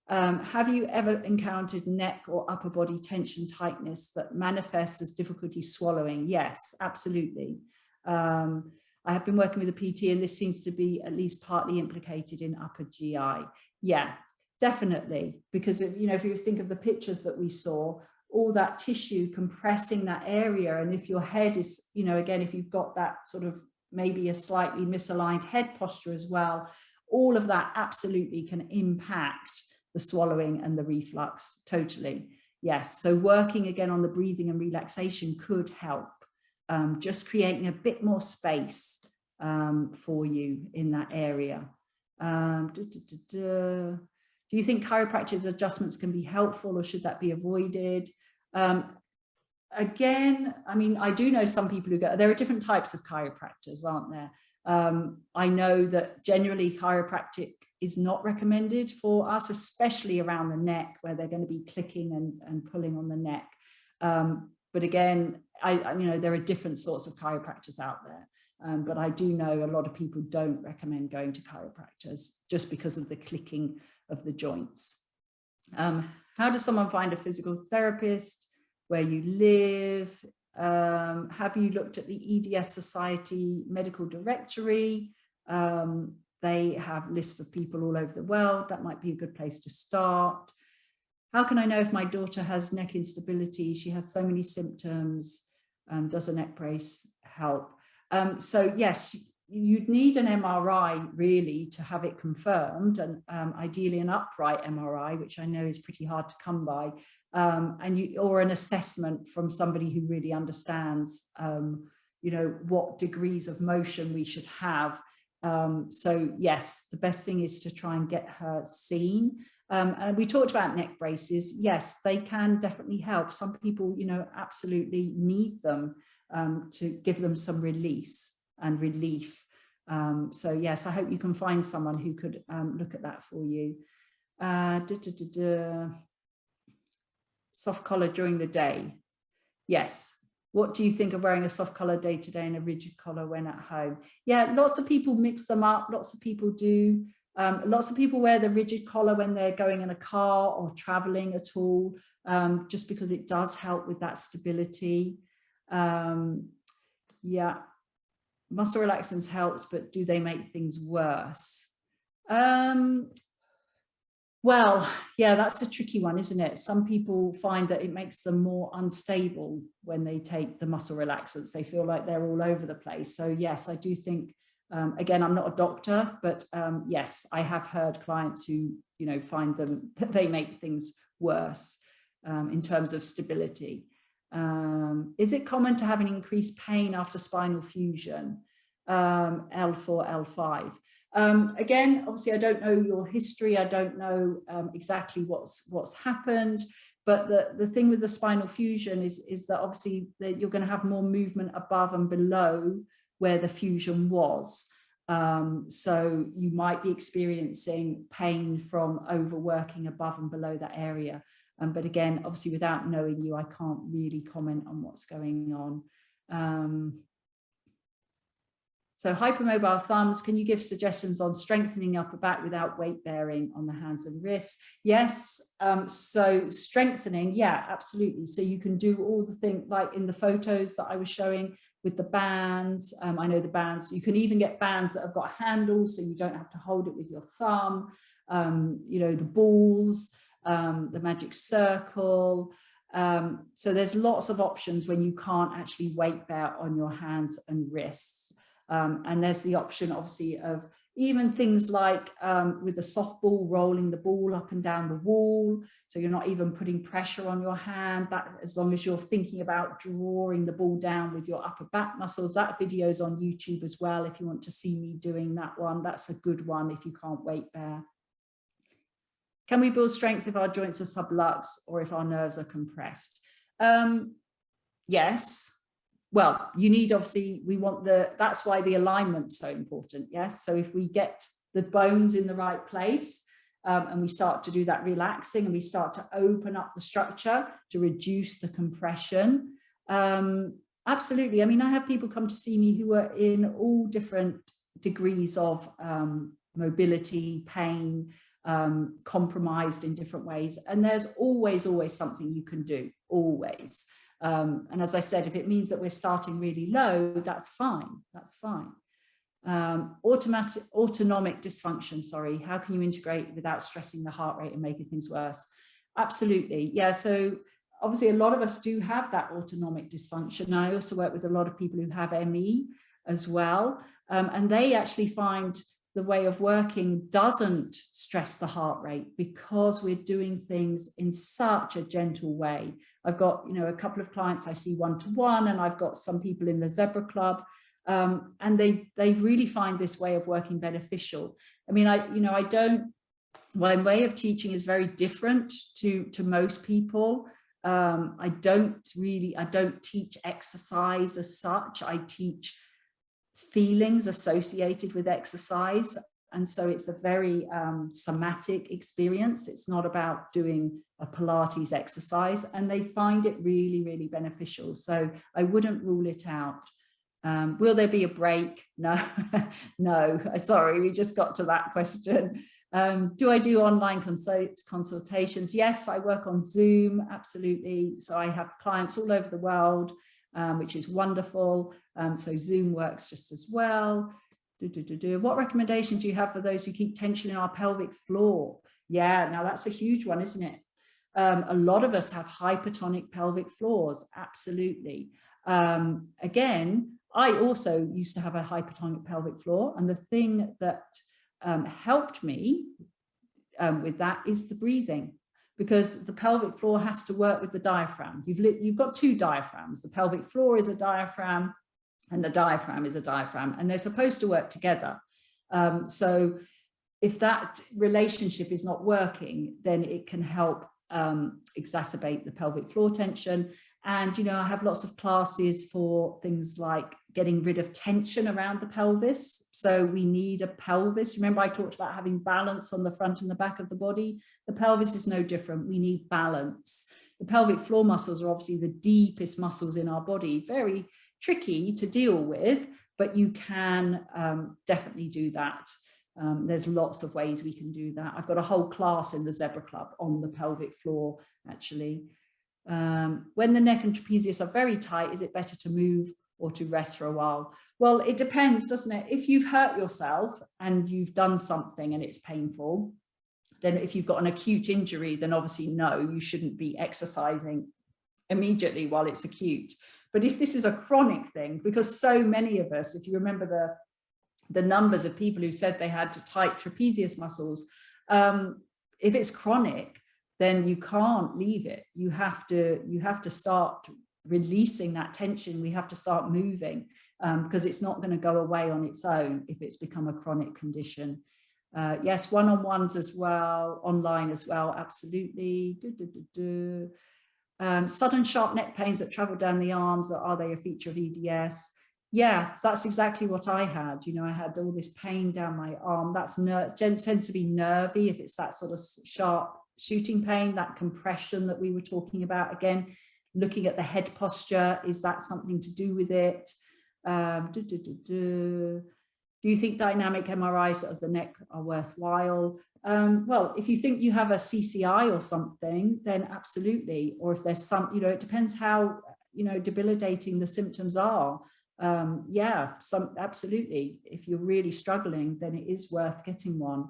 S2: Have you ever encountered neck or upper body tension tightness that manifests as difficulty swallowing? Yes, absolutely. I have been working with a PT and this seems to be at least partly implicated in upper GI. Yeah, definitely. Because if you think of the pictures that we saw, all that tissue compressing that area. And if your head is, again, if you've got that sort of maybe a slightly misaligned head posture as well, all of that absolutely can impact the swallowing and the reflux, totally. Yes, so working again on the breathing and relaxation could help, just creating a bit more space for you in that area. Do you think chiropractic adjustments can be helpful or should that be avoided? Again, I mean, I do know some people who go, there are different types of chiropractors, aren't there? I know that generally chiropractic is not recommended for us, especially around the neck where they're going to be clicking and pulling on the neck. But again, there are different sorts of chiropractors out there. But I do know a lot of people don't recommend going to chiropractors just because of the clicking of the joints. How does someone find a physical therapist? Where you live? Have you looked at the EDS Society medical directory? They have lists of people all over the world. That might be a good place to start. How can I know if my daughter has neck instability? She has so many symptoms. Does a neck brace help? So yes, you'd need an MRI really to have it confirmed, and ideally an upright MRI, which I know is pretty hard to come by, or an assessment from somebody who really understands, what degrees of motion we should have. So yes, the best thing is to try and get her seen. And we talked about neck braces. Yes, they can definitely help. Some people, absolutely need them to give them some release and relief. So yes, I hope you can find someone who could look at that for you. Soft collar during the day. Yes. What do you think of wearing a soft collar day to day and a rigid collar when at home? Yeah, lots of people mix them up. Lots of people do. Lots of people wear the rigid collar when they're going in a car or traveling at all, just because it does help with that stability. Yeah, muscle relaxants helps, but do they make things worse? Well, yeah, that's a tricky one, isn't it? Some people find that it makes them more unstable when they take the muscle relaxants. They feel like they're all over the place. So yes, I do think, again, I'm not a doctor, but yes, I have heard clients who, find them that they make things worse in terms of stability. Is it common to have an increased pain after spinal fusion? L4, L5. Again, obviously, I don't know your history. I don't know exactly what's happened. But the thing with the spinal fusion is that obviously that you're going to have more movement above and below where the fusion was. So you might be experiencing pain from overworking above and below that area. But again, obviously, without knowing you, I can't really comment on what's going on. So hypermobile thumbs, can you give suggestions on strengthening upper back without weight bearing on the hands and wrists? Yes, so strengthening, yeah, absolutely. So you can do all the things like in the photos that I was showing with the bands. I know the bands, you can even get bands that have got handles so you don't have to hold it with your thumb. The balls, the magic circle. So there's lots of options when you can't actually weight bear on your hands and wrists. And there's the option, obviously, of even things like with a softball, rolling the ball up and down the wall. So you're not even putting pressure on your hand, that as long as you're thinking about drawing the ball down with your upper back muscles. That video's on YouTube as well. If you want to see me doing that one, that's a good one if you can't weight bear. Can we build strength if our joints are sublux or if our nerves are compressed? Yes. Well, you need, obviously, that's why the alignment's so important. Yes. So if we get the bones in the right place, and we start to do that relaxing, and we start to open up the structure to reduce the compression. Absolutely. I mean, I have people come to see me who are in all different degrees of mobility, pain, compromised in different ways. And there's always something you can do, always. And as I said, if it means that we're starting really low, that's fine. That's fine. Autonomic dysfunction, sorry, how can you integrate without stressing the heart rate and making things worse? Absolutely. Yeah. So obviously a lot of us do have that autonomic dysfunction. And I also work with a lot of people who have ME as well. And they actually find the way of working doesn't stress the heart rate because we're doing things in such a gentle way. I've got, a couple of clients I see one-to-one, and I've got some people in the Zebra Club, and they really find this way of working beneficial. I mean, my way of teaching is very different to most people. I don't teach exercise as such. I teach feelings associated with exercise. And so it's a very somatic experience. It's not about doing a Pilates exercise, and they find it really, really beneficial. So I wouldn't rule it out. Will there be a break? No, no, sorry, we just got to that question. Do I do online consultations? Yes, I work on Zoom, absolutely. So I have clients all over the world, which is wonderful. So Zoom works just as well. What recommendations do you have for those who keep tension in our pelvic floor? Yeah, now that's a huge one, isn't it? A lot of us have hypertonic pelvic floors, absolutely. Again, I also used to have a hypertonic pelvic floor, and the thing that helped me with that is the breathing, because the pelvic floor has to work with the diaphragm. You've got two diaphragms. The pelvic floor is a diaphragm, and the diaphragm is a diaphragm, and they're supposed to work together. So if that relationship is not working, then it can help exacerbate the pelvic floor tension. And, I have lots of classes for things like getting rid of tension around the pelvis. So we need a pelvis. Remember, I talked about having balance on the front and the back of the body. The pelvis is no different. We need balance. The pelvic floor muscles are obviously the deepest muscles in our body, very tricky to deal with, but you can definitely do that. There's lots of ways we can do that. I've got a whole class in the Zebra Club on the pelvic floor, actually. When the neck and trapezius are very tight, is it better to move or to rest for a while? Well, it depends, doesn't it? If you've hurt yourself and you've done something and it's painful, then if you've got an acute injury, then obviously no, you shouldn't be exercising immediately while it's acute. But if this is a chronic thing, because so many of us, if you remember the numbers of people who said they had tight trapezius muscles, if it's chronic, then you can't leave it. You have to start releasing that tension. We have to start moving, because it's not going to go away on its own if it's become a chronic condition. Yes, one-on-ones as well, online as well, absolutely. Sudden sharp neck pains that travel down the arms, are they a feature of EDS? Yeah, that's exactly what I had. I had all this pain down my arm. That's tends to be nervy if it's that sort of sharp shooting pain, that compression that we were talking about. Again, looking at the head posture, is that something to do with it? Do you think dynamic MRIs of the neck are worthwhile? Well, if you think you have a CCI or something, then absolutely. Or if there's some, it depends how, debilitating the symptoms are. Yeah, absolutely. If you're really struggling, then it is worth getting one.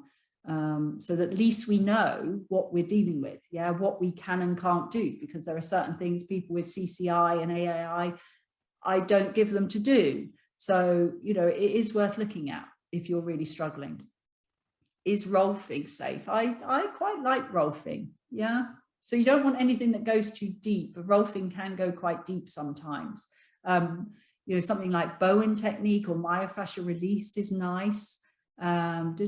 S2: So that at least we know what we're dealing with, yeah, what we can and can't do, because there are certain things people with CCI and AAI, I don't give them to do. So, it is worth looking at if you're really struggling. Is rolfing safe? I quite like rolfing, yeah. So you don't want anything that goes too deep, but rolfing can go quite deep sometimes. Something like Bowen technique or myofascial release is nice. Let's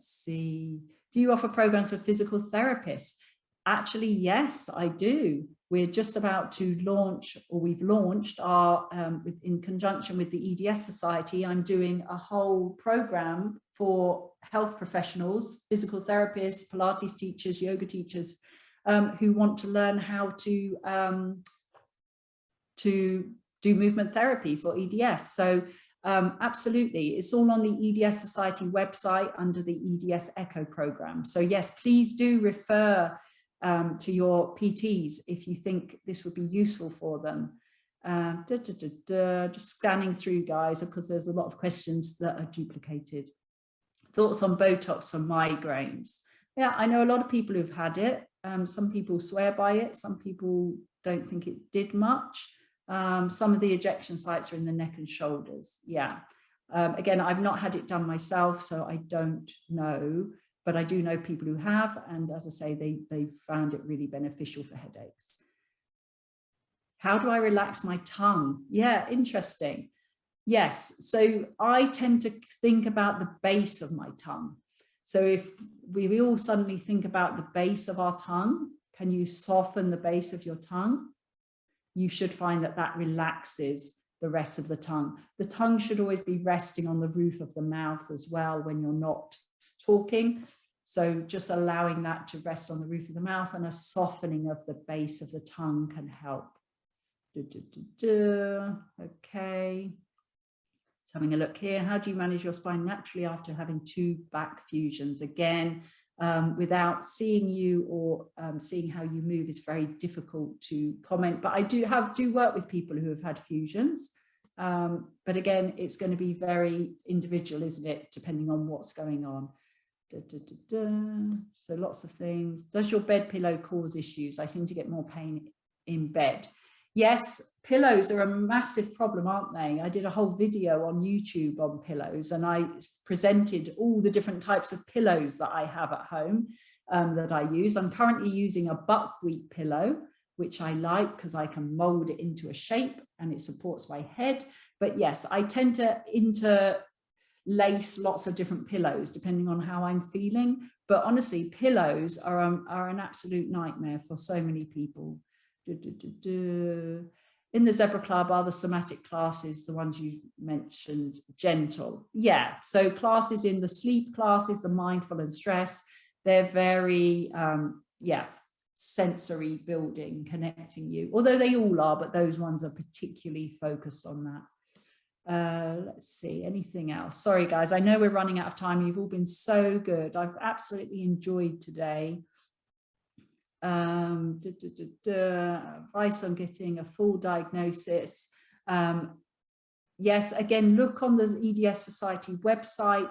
S2: see. Do you offer programs for physical therapists? Actually, yes, I do. we're just about to launch, or we've launched our, in conjunction with the EDS Society, I'm doing a whole program for health professionals, physical therapists, Pilates teachers, yoga teachers, who want to learn how to do movement therapy for EDS. So absolutely, it's all on the EDS Society website under the EDS Echo program. So yes, please do refer to your PTs if you think this would be useful for them. Just scanning through, guys, because there's a lot of questions that are duplicated. Thoughts on Botox for migraines? Yeah, I know a lot of people who've had it. Some people swear by it. Some people don't think it did much. Some of the ejection sites are in the neck and shoulders. Yeah. Again, I've not had it done myself, so I don't know, but I do know people who have. And as I say, they've found it really beneficial for headaches. How do I relax my tongue? Yeah, interesting. Yes, so I tend to think about the base of my tongue. So if we all suddenly think about the base of our tongue, can you soften the base of your tongue? You should find that that relaxes the rest of the tongue. The tongue should always be resting on the roof of the mouth as well when you're not talking. So just allowing that to rest on the roof of the mouth, and a softening of the base of the tongue can help. Okay. So having a look here, how do you manage your spine naturally after having 2 back fusions? Again, without seeing you or seeing how you move is very difficult to comment, but I do work with people who have had fusions. But again, it's going to be very individual, isn't it? Depending on what's going on. So lots of things. Does your bed pillow cause issues? I seem to get more pain in bed. Yes, pillows are a massive problem, aren't they? I did a whole video on YouTube on pillows, and I presented all the different types of pillows that I have at home that I use. I'm currently using a buckwheat pillow, which I like because I can mold it into a shape and it supports my head. But yes, I tend to interlace lots of different pillows depending on how I'm feeling. But honestly, pillows are an absolute nightmare for so many people. In the Zebra Club, are the somatic classes, the ones you mentioned, gentle? Yeah, so classes in the sleep classes, the mindful and stress, they're very, yeah, sensory building, connecting you, although they all are, but those ones are particularly focused on that. Let's see, anything else? Sorry, guys, I know we're running out of time. You've all been so good. I've absolutely enjoyed today. Advice on getting a full diagnosis. Yes, again, look on the EDS Society website,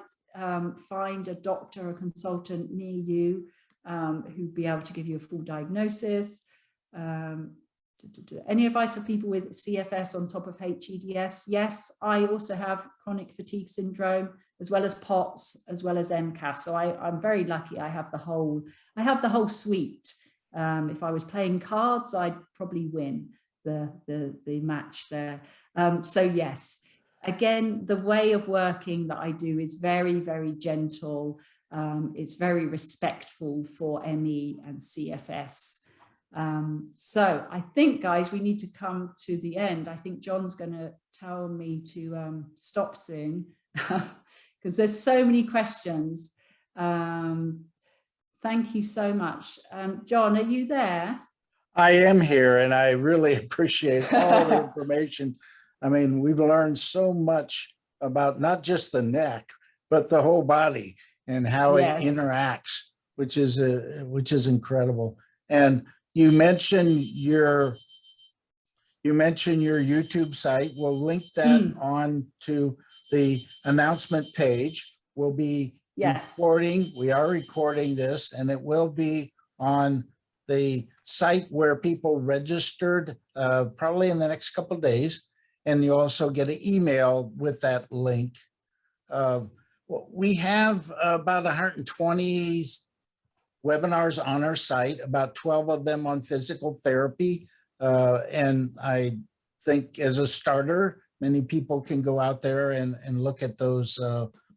S2: find a doctor or consultant near you who'd be able to give you a full diagnosis. Any advice for people with CFS on top of HEDS? Yes, I also have chronic fatigue syndrome, as well as POTS, as well as MCAS. So I'm very lucky. I have the whole suite. If I was playing cards, I'd probably win the match there. So yes, again, the way of working that I do is very, very gentle. It's very respectful for ME and CFS. So I think, guys, we need to come to the end. I think John's going to tell me to stop soon because there's so many questions. Thank you so much. John, are you there?
S1: I am here, and I really appreciate all the information. I mean, we've learned so much about not just the neck, but the whole body and how it interacts, which is incredible. And you mentioned your YouTube site. We'll link that on to the announcement page. We'll be recording. We are recording this, and it will be on the site where people registered probably in the next couple of days. And you also get an email with that link. We have about 120 webinars on our site, about 12 of them on physical therapy. And I think as a starter, many people can go out there and look at those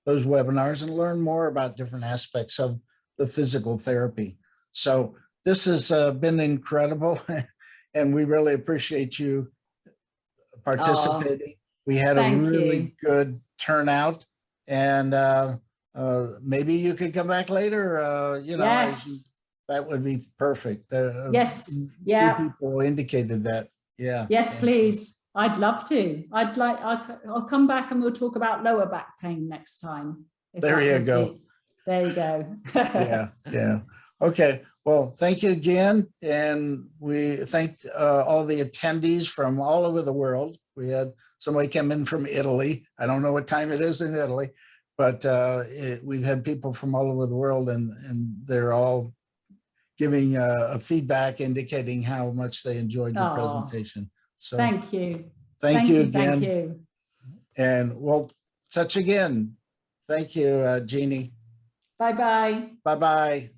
S1: webinars and learn more about different aspects of the physical therapy. So this has been incredible. and we really appreciate you participating. We had a
S2: thank
S1: really
S2: you.
S1: good turnout, and maybe you could come back later. You know,
S2: Yes.
S1: that would be perfect.
S2: Yes.
S1: Two
S2: Yeah.
S1: people indicated that. Yeah.
S2: Yes, please. I'd love to. I'll come back and we'll talk about lower back pain next time.
S1: There you go.
S2: There you go.
S1: Yeah. Yeah. Okay. Well, thank you again. And we thank all the attendees from all over the world. We had somebody come in from Italy. I don't know what time it is in Italy, but we've had people from all over the world, and they're all giving a feedback indicating how much they enjoyed your presentation. So
S2: thank you.
S1: Thank you again.
S2: Thank you.
S1: And we'll touch again. Thank you, Jeannie.
S2: Bye-bye.
S1: Bye-bye.